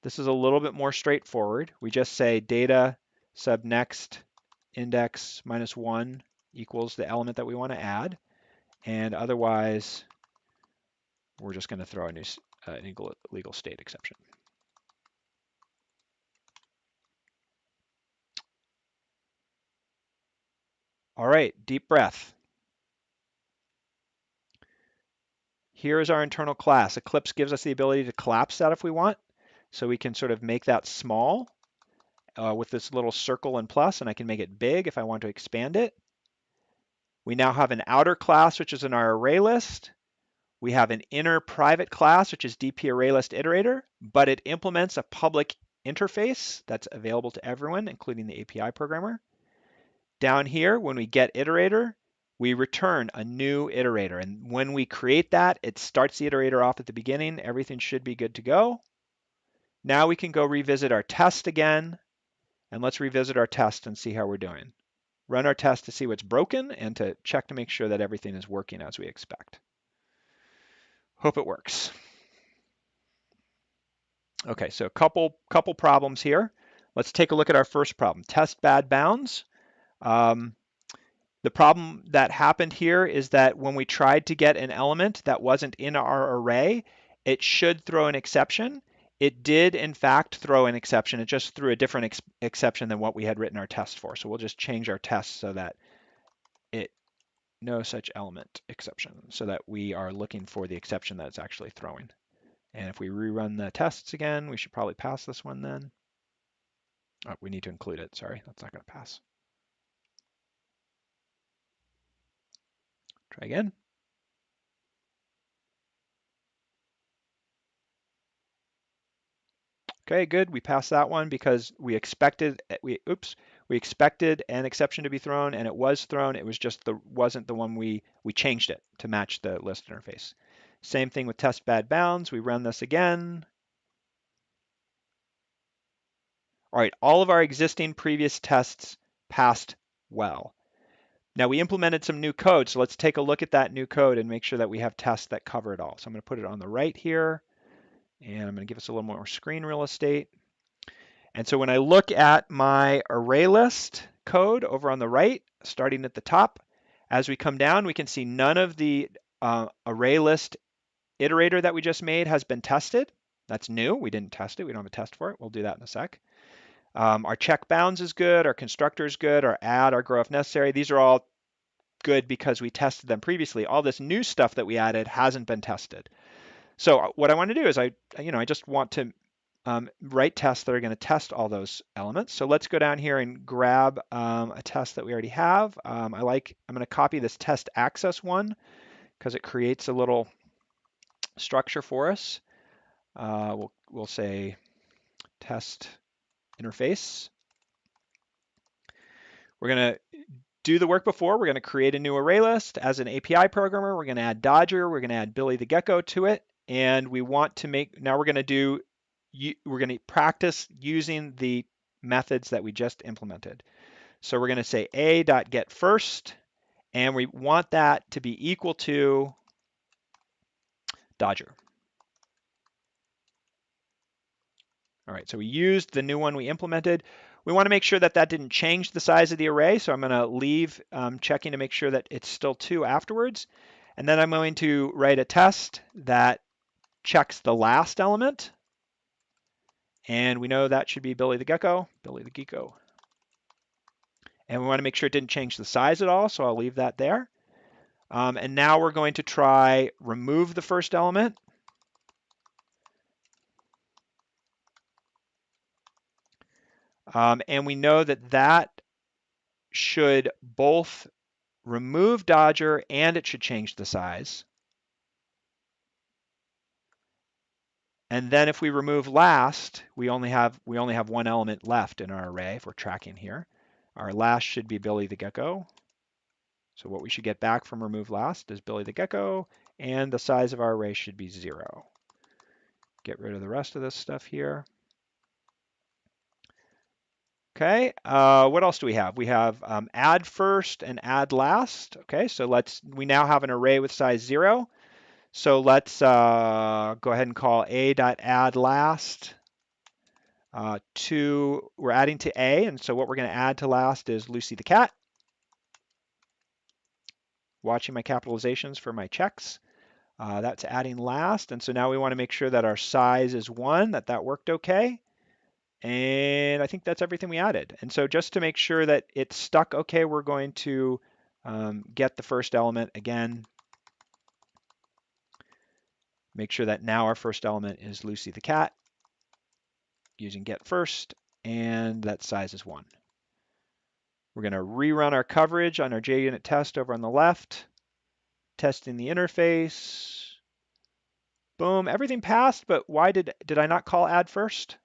This is a little bit more straightforward. We just say data sub next index minus 1 equals the element that we want to add. And otherwise, we're just going to throw a new legal state exception. All right, deep breath. Here is our internal class. Eclipse gives us the ability to collapse that if we want. So we can sort of make that small with this little circle and plus, and I can make it big if I want to expand it. We now have an outer class, which is in our array list. We have an inner private class, which is DP array list iterator, but it implements a public interface that's available to everyone, including the API programmer. Down here, when we get iterator, we return a new iterator. And when we create that, it starts the iterator off at the beginning. Everything should be good to go. Now we can go revisit our test again. And let's revisit our test and see how we're doing. Run our test to see what's broken and to check to make sure that everything is working as we expect. Hope it works. Okay, so a couple problems here. Let's take a look at our first problem. Test bad bounds. The problem that happened here is that when we tried to get an element that wasn't in our array, it should throw an exception. It did, in fact, throw an exception. It just threw a different exception than what we had written our test for. So we'll just change our test so that no such element exception, so that we are looking for the exception that it's actually throwing. And if we rerun the tests again, we should probably pass this one then. Oh, we need to include it. Sorry, that's not going to pass. Try again. Okay, good. We passed that one because we expected an exception to be thrown, and it was thrown. It was just wasn't the one we changed it to match the list interface. Same thing with test bad bounds. We run this again. All right, all of our existing previous tests passed well. Now we implemented some new code, so let's take a look at that new code and make sure that we have tests that cover it all. So I'm going to put it on the right here, and I'm going to give us a little more screen real estate. And so when I look at my array list code over on the right, starting at the top, as we come down, we can see none of the array list iterator that we just made has been tested. That's new. We didn't test it. We don't have a test for it. We'll do that in a sec. Our check bounds is good, our constructor is good, our add, our grow if necessary. These are all good because we tested them previously. All this new stuff that we added hasn't been tested. So what I want to do is I just want to write tests that are going to test all those elements. So let's go down here and grab a test that we already have. I'm going to copy this test access one because it creates a little structure for us. We'll say test interface. We're going to do the work before. We're going to create a new array list. As an API programmer, we're going to add Dodger. We're going to add Billy the Gecko to it. And we want to make, now we're going to practice using the methods that we just implemented. So we're going to say a.getFirst, and we want that to be equal to Dodger. All right, so we used the new one we implemented. We want to make sure that that didn't change the size of the array, so I'm going to leave checking to make sure that it's still 2 afterwards. And then I'm going to write a test that checks the last element. And we know that should be Billy the Gecko, Billy the Gecko. And we want to make sure it didn't change the size at all, so I'll leave that there. And now we're going to try remove the first element. And we know that that should both remove Dodger and it should change the size. And then if we remove last, we only have one element left in our array if we're tracking here. Our last should be Billy the Gecko. So what we should get back from remove last is Billy the Gecko, and the size of our array should be 0. Get rid of the rest of this stuff here. Okay, what else do we have? We have add first and add last. Okay, so we now have an array with size 0. So let's go ahead and call a.addLast we're adding to A, and so what we're going to add to last is Lucy the cat. Watching my capitalizations for my checks. That's adding last, and so now we want to make sure that our size is 1, that worked okay. And I think that's everything we added. And so just to make sure that it's stuck okay, we're going to get the first element again. Make sure that now our first element is Lucy the cat using get first, and that size is 1. We're going to rerun our coverage on our JUnit test over on the left, testing the interface. Boom, everything passed, but why did I not call add first?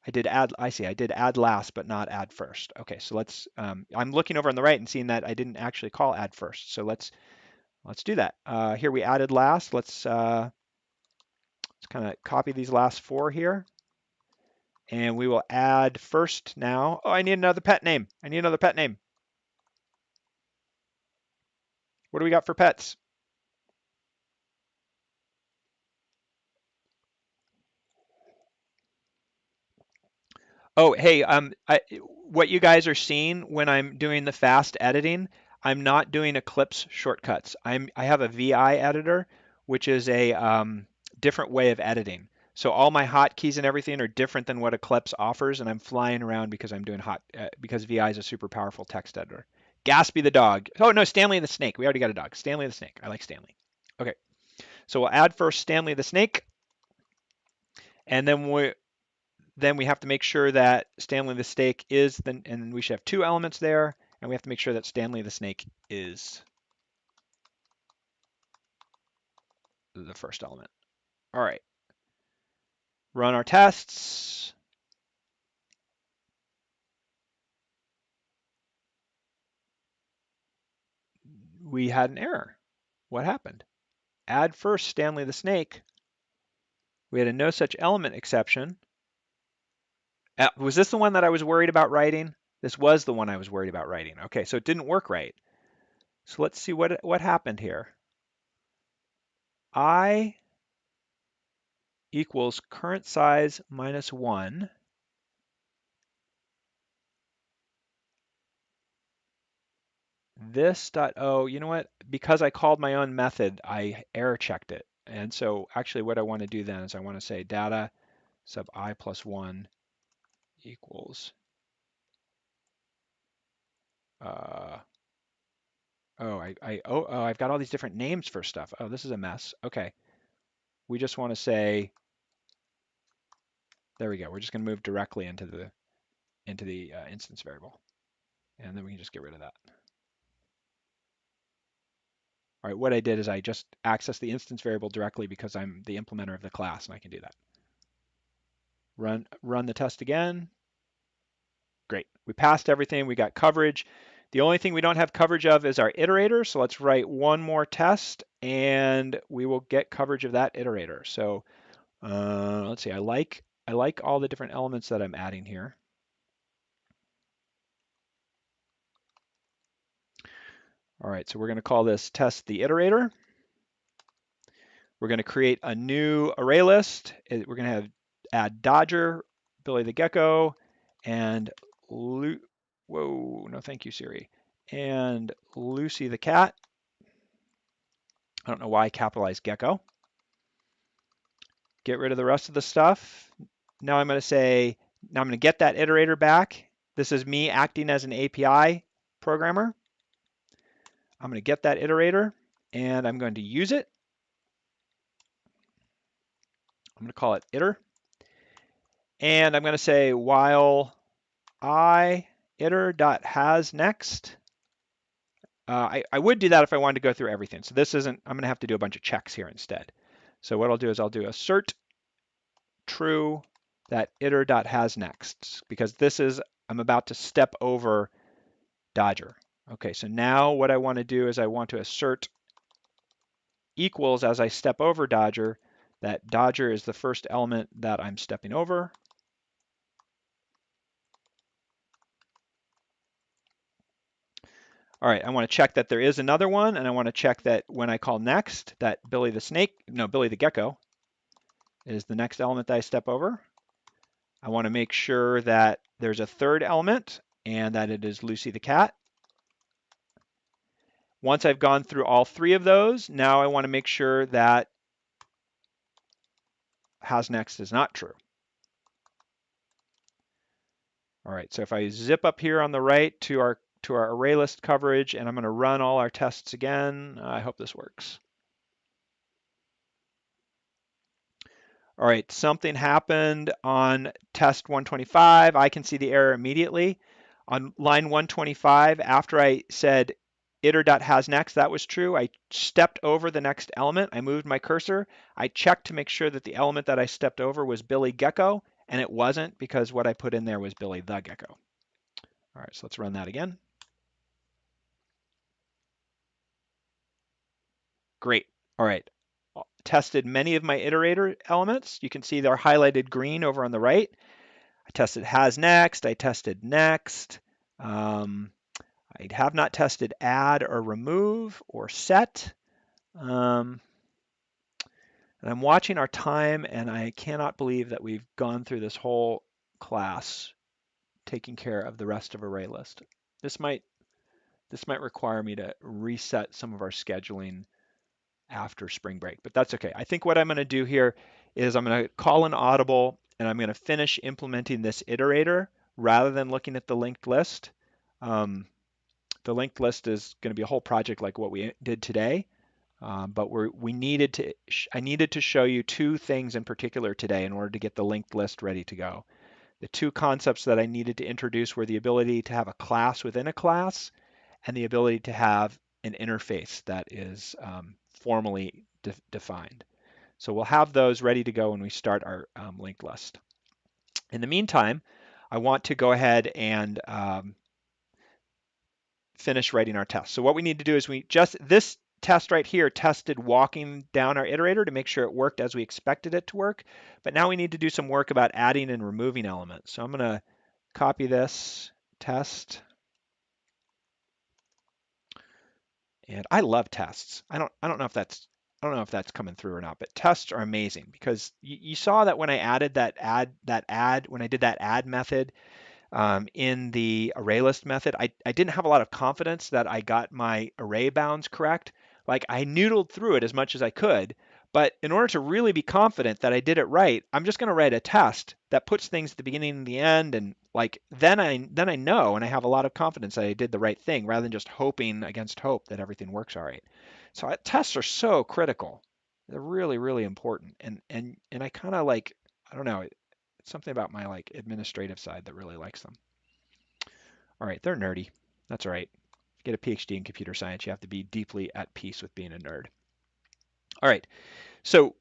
I did add last, but not add first. Okay, so I'm looking over on the right and seeing that I didn't actually call add first. So let's do that. Here we added last. Let's kind of copy these last 4 here. And we will add first now. Oh, I need another pet name. What do we got for pets? Oh, hey, what you guys are seeing when I'm doing the fast editing, I'm not doing Eclipse shortcuts. I have a VI editor, which is a different way of editing. So all my hotkeys and everything are different than what Eclipse offers, and I'm flying around because I'm doing because VI is a super powerful text editor. Gaspy the dog. Oh no, Stanley the snake. We already got a dog. Stanley the snake. I like Stanley. Okay, so we'll add first Stanley the snake, and then we have to make sure that Stanley the snake is, and we should have 2 elements there, and we have to make sure that Stanley the snake is the first element. All right, run our tests. We had an error. What happened? Add first Stanley the snake. We had a no such element exception. Was this the one that I was worried about writing? This was the one I was worried about writing. Okay, so it didn't work right. So let's see what happened here. I equals current size minus 1. This.o, you know what? Because I called my own method, I error checked it. And so actually what I want to do then is I want to say data sub I plus 1 equals, uh, I've got all these different names for stuff. Oh, this is a mess. Okay. We just want to say, there we go. We're just going to move directly into the instance variable. And then we can just get rid of that. All right, what I did is I just accessed the instance variable directly because I'm the implementer of the class and I can do that. Run the test again. Great. We passed everything. We got coverage. The only thing we don't have coverage of is our iterator. So let's write one more test and we will get coverage of that iterator. So let's see. I like all the different elements that I'm adding here. All right, so we're going to call this test the iterator. We're going to create a new array list. We're going to add Dodger, Billy the Gecko, and whoa, no thank you, Siri, and Lucy the cat. I don't know why I capitalized gecko. Get rid of the rest of the stuff. Now I'm going to get that iterator back. This is me acting as an API programmer. I'm going to get that iterator and I'm going to use it. I'm going to call it iter. And I'm going to say while I iter.hasNext. I would do that if I wanted to go through everything. So this isn't, I'm going to have to do a bunch of checks here instead. So what I'll do is I'll do assert true that iter.hasNext because this is, I'm about to step over Dodger. Okay, so now what I want to do is I want to assert equals as I step over Dodger, that Dodger is the first element that I'm stepping over. All right, I want to check that there is another one, and I want to check that when I call next, that Billy the Gecko is the next element that I step over. I want to make sure that there's a third element and that it is Lucy the cat. Once I've gone through all three of those, now I want to make sure that hasNext is not true. All right, so if I zip up here on the right to our array list coverage, and I'm going to run all our tests again. I hope this works. All right, something happened on test 125. I can see the error immediately. On line 125, after I said iter.hasNext, that was true. I stepped over the next element. I moved my cursor. I checked to make sure that the element that I stepped over was Billy Gecko, and it wasn't because what I put in there was Billy the Gecko. All right, so let's run that again. Great. All right. Tested many of my iterator elements. You can see they're highlighted green over on the right. I tested hasNext. I tested next. I have not tested add or remove or set. And I'm watching our time, and I cannot believe that we've gone through this whole class taking care of the rest of array list. This might require me to reset some of our scheduling after spring break, but that's okay. I think what I'm going to do here is I'm going to call an audible and I'm going to finish implementing this iterator rather than looking at the linked list. The linked list is going to be a whole project like what we did today, but I needed to show you two things in particular today in order to get the linked list ready to go. The two concepts that I needed to introduce were the ability to have a class within a class and the ability to have an interface that is formally defined. So we'll have those ready to go when we start our linked list. In the meantime, I want to go ahead and finish writing our test. So what we need to do is this test right here tested walking down our iterator to make sure it worked as we expected it to work. But now we need to do some work about adding and removing elements. So I'm going to copy this test. And I love tests. I don't know if that's coming through or not, but tests are amazing because you saw that when I added when I did that add method in the array list method, I didn't have a lot of confidence that I got my array bounds correct. Like I noodled through it as much as I could, But in order to really be confident that I did it right, I'm just going to write a test that puts things at the beginning and the end, and like then I know and I have a lot of confidence that I did the right thing rather than just hoping against hope that everything works all right. So tests are so critical. They're really, really important. And I kind of like, I don't know, it's something about my like administrative side that really likes them. All right, they're nerdy. That's all right. Get a PhD in computer science, you have to be deeply at peace with being a nerd. All right. So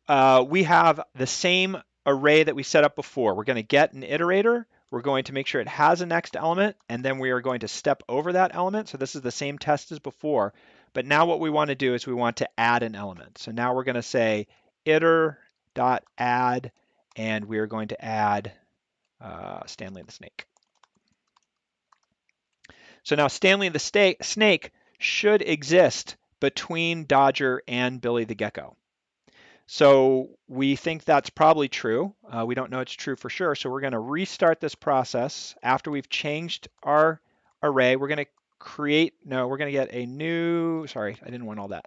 we have the same array that we set up before. We're going to get an iterator. We're going to make sure it has a next element, and then we are going to step over that element. So this is the same test as before. But now what we want to do is we want to add an element. So now we're going to say iter.add, and we are going to add Stanley the snake. So now Stanley the snake should exist between Dodger and Billy the gecko. So we think that's probably true. We don't know it's true for sure. So we're going to restart this process. After we've changed our array, we're going to we're going to get a new, sorry, I didn't want all that.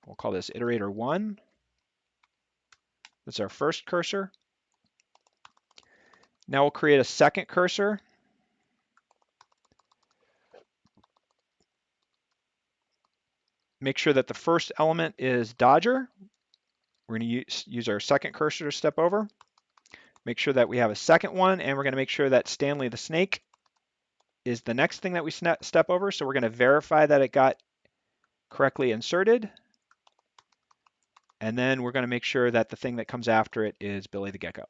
We'll call this iterator 1. That's our first cursor. Now we'll create a second cursor. Make sure that the first element is Dodger. We're going to use our second cursor to step over. Make sure that we have a second one, and we're going to make sure that Stanley the snake is the next thing that we step over. So we're going to verify that it got correctly inserted. And then we're going to make sure that the thing that comes after it is Billy the gecko.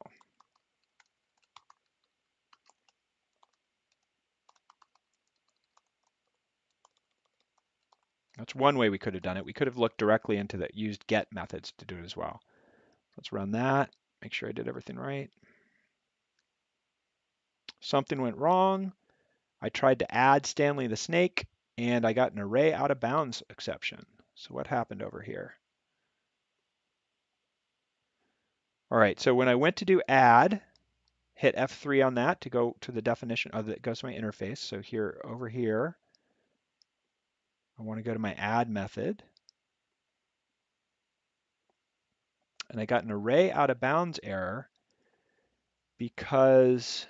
That's one way we could have done it. We could have looked directly into the used get methods to do it as well. Let's run that. Make sure I did everything right. Something went wrong. I tried to add Stanley the snake, and I got an array out of bounds exception. So what happened over here? All right, so when I went to do add, hit F3 on that to go to the definition of it goes to my interface. So here, over here, I want to go to my add method. And I got an array out of bounds error because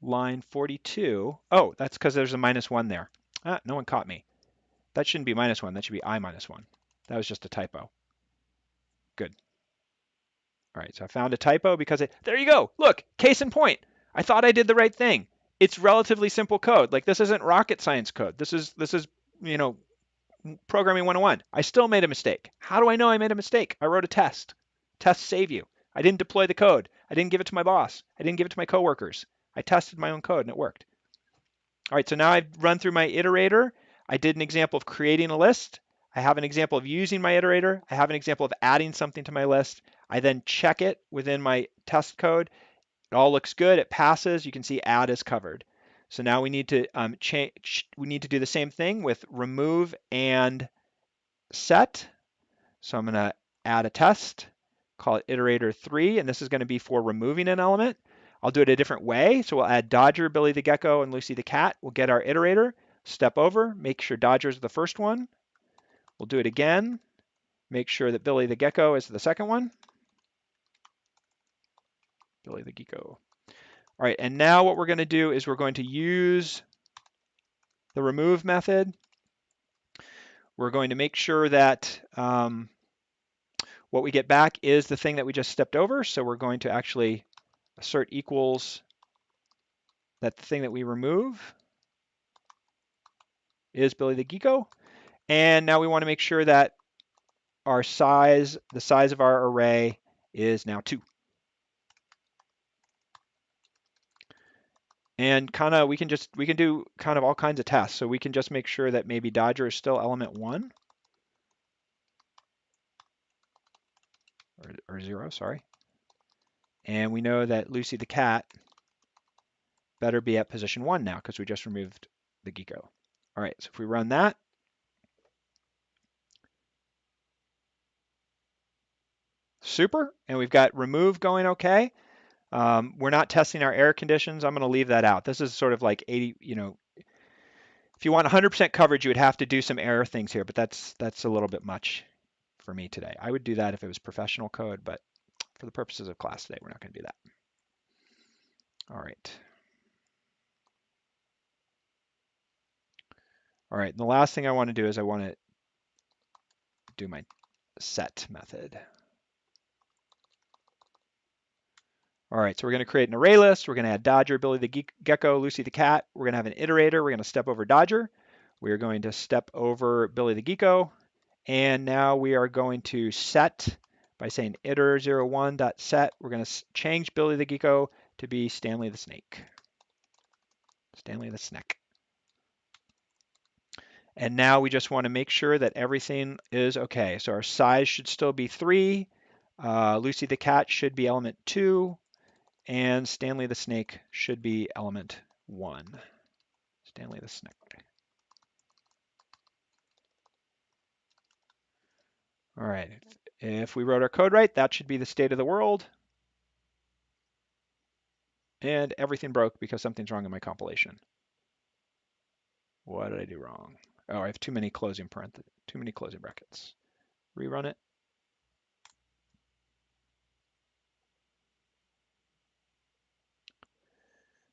line 42, oh, that's because there's a -1 there. Ah, no one caught me. That shouldn't be -1, that should be I-1. That was just a typo. Good. All right, so I found a typo because there you go. Look, case in point. I thought I did the right thing. It's relatively simple code. Like this isn't rocket science code. This is, you know, programming 101. I still made a mistake. How do I know I made a mistake? I wrote a test. Tests save you. I didn't deploy the code. I didn't give it to my boss. I didn't give it to my coworkers. I tested my own code and it worked. All right, so now I've run through my iterator. I did an example of creating a list. I have an example of using my iterator. I have an example of adding something to my list. I then check it within my test code. It all looks good. It passes. You can see add is covered. So now we need to change. We need to do the same thing with remove and set. So I'm going to add a test, call it iterator 3, and this is going to be for removing an element. I'll do it a different way. So we'll add Dodger, Billy the gecko, and Lucy the cat. We'll get our iterator, step over, make sure Dodger is the first one. We'll do it again. Make sure that Billy the gecko is the second one. Billy the gecko. All right, and now what we're going to do is we're going to use the remove method. We're going to make sure that what we get back is the thing that we just stepped over. So we're going to actually assert equals that the thing that we remove is Billy the gecko. And now we want to make sure that our size, the size of our array is now 2. And kind of we can do kind of all kinds of tests. So we can just make sure that maybe Dodger is still element 1 or 0, sorry. And we know that Lucy the cat better be at position 1 now because we just removed the gecko. All right, so if we run that, super, and we've got remove going okay. We're not testing our error conditions. I'm going to leave that out. This is sort of like 80, If you want 100% coverage, you would have to do some error things here, but that's a little bit much for me today. I would do that if it was professional code, but for the purposes of class today, we're not going to do that. All right. All right, and the last thing I want to do is I want to do my set method. All right, so we're going to create an array list. We're going to add Dodger, Billy the Gecko, Lucy the cat. We're going to have an iterator. We're going to step over Dodger. We're going to step over Billy the Gecko. And now we are going to set by saying iter01.set. We're going to change Billy the Gecko to be Stanley the Snake. Stanley the Snake. And now we just want to make sure that everything is okay. So our size should still be 3. Lucy the cat should be element 2. And Stanley the Snake should be element 1. Stanley the Snake. All right. If we wrote our code right, that should be the state of the world. And everything broke because something's wrong in my compilation. What did I do wrong? Oh, I have too many closing brackets. Rerun it.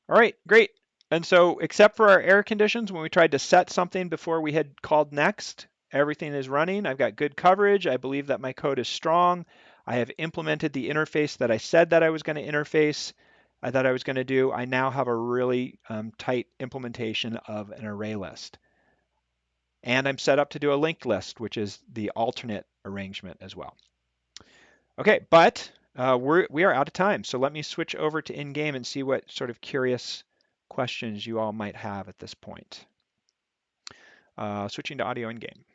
All right, great. And so except for our error conditions, when we tried to set something before we had called next, everything is running. I've got good coverage. I believe that my code is strong. I have implemented the interface that I said that I was going to do. I now have a really tight implementation of an array list. And I'm set up to do a linked list, which is the alternate arrangement as well. Okay, but we are out of time. So let me switch over to in-game and see what sort of curious questions you all might have at this point. Switching to audio in-game.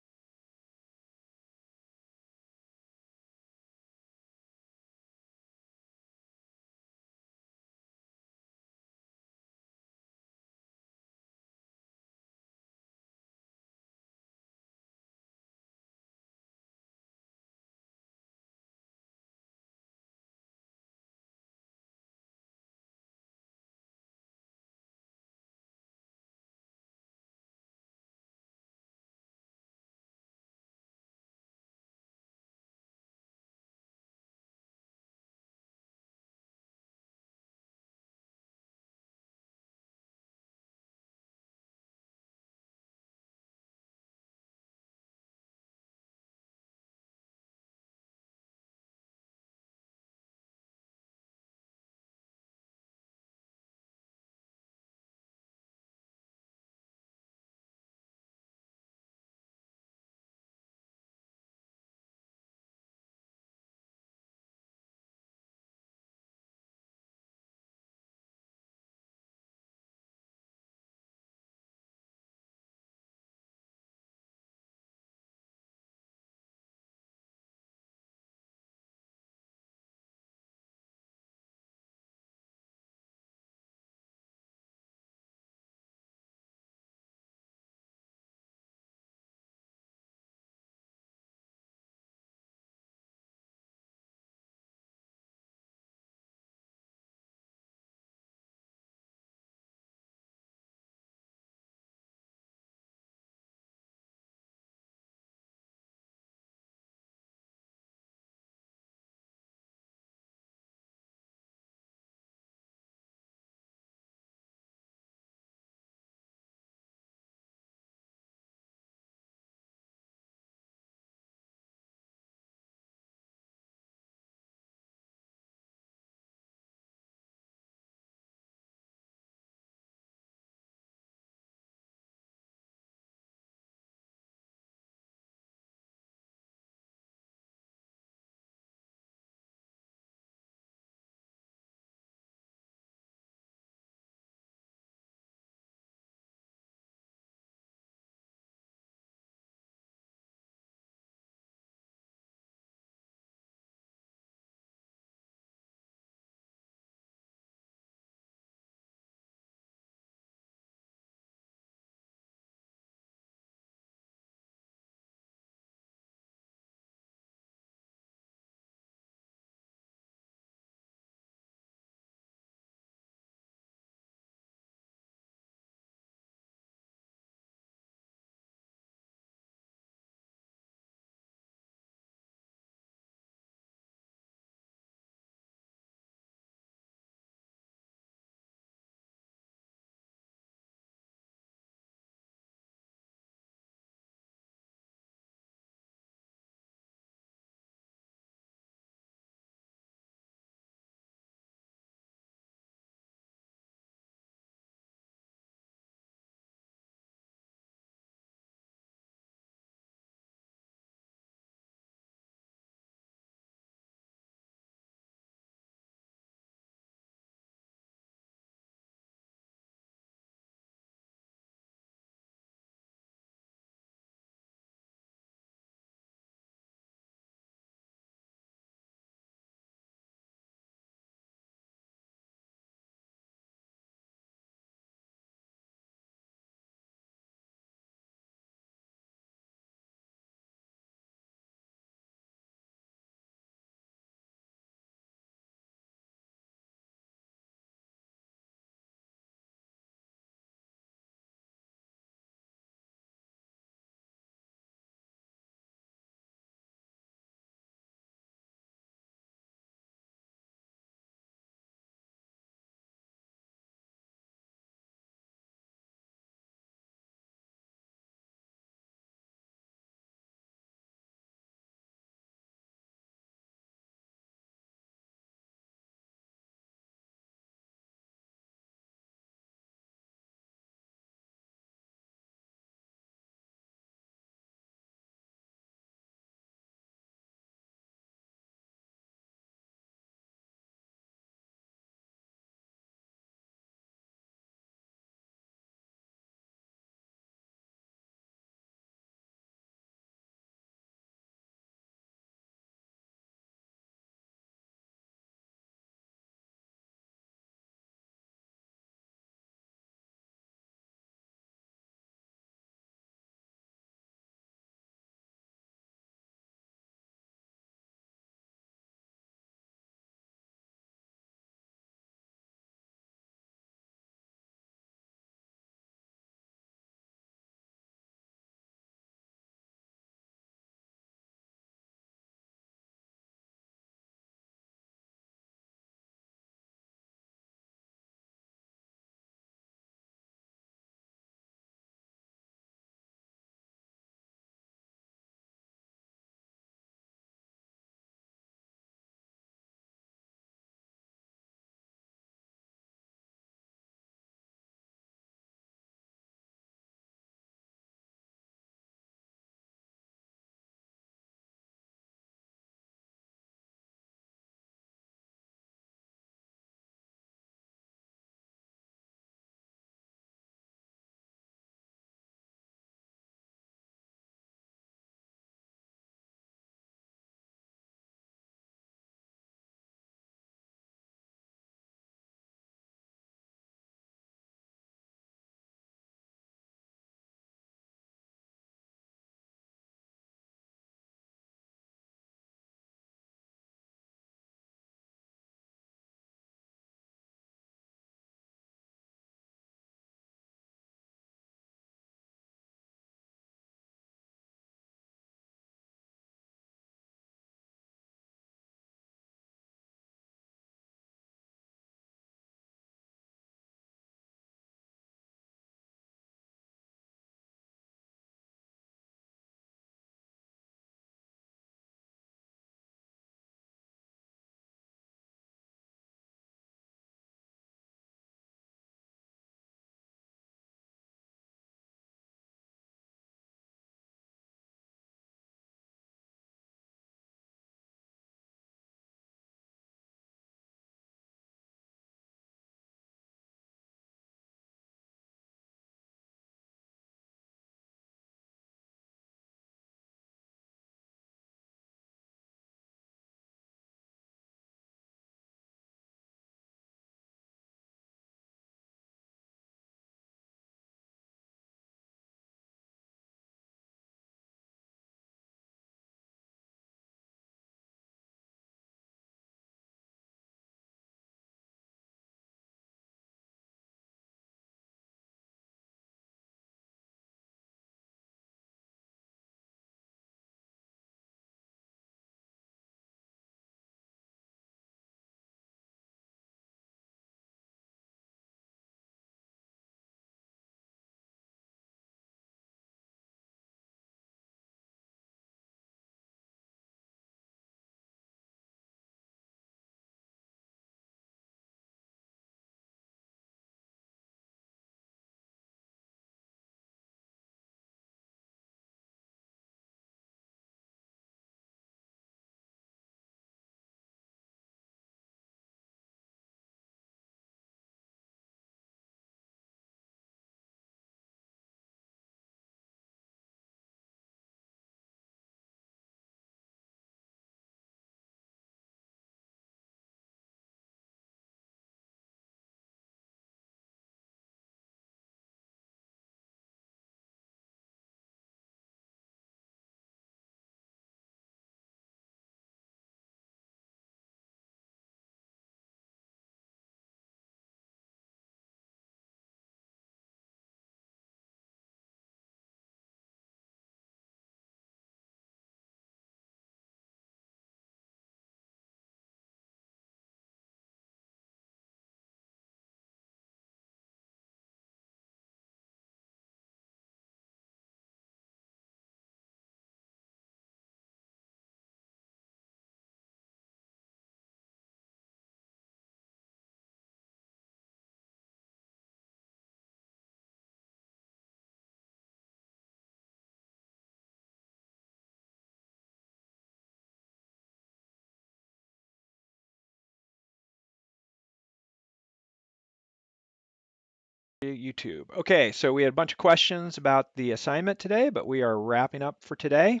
YouTube. Okay, so we had a bunch of questions about the assignment today, but we are wrapping up for today.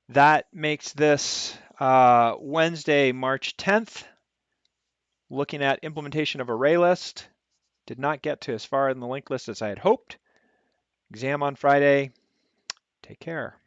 That makes this Wednesday, March 10th, looking at implementation of array list. Did not get to as far in the linked list as I had hoped. Exam on Friday. Take care.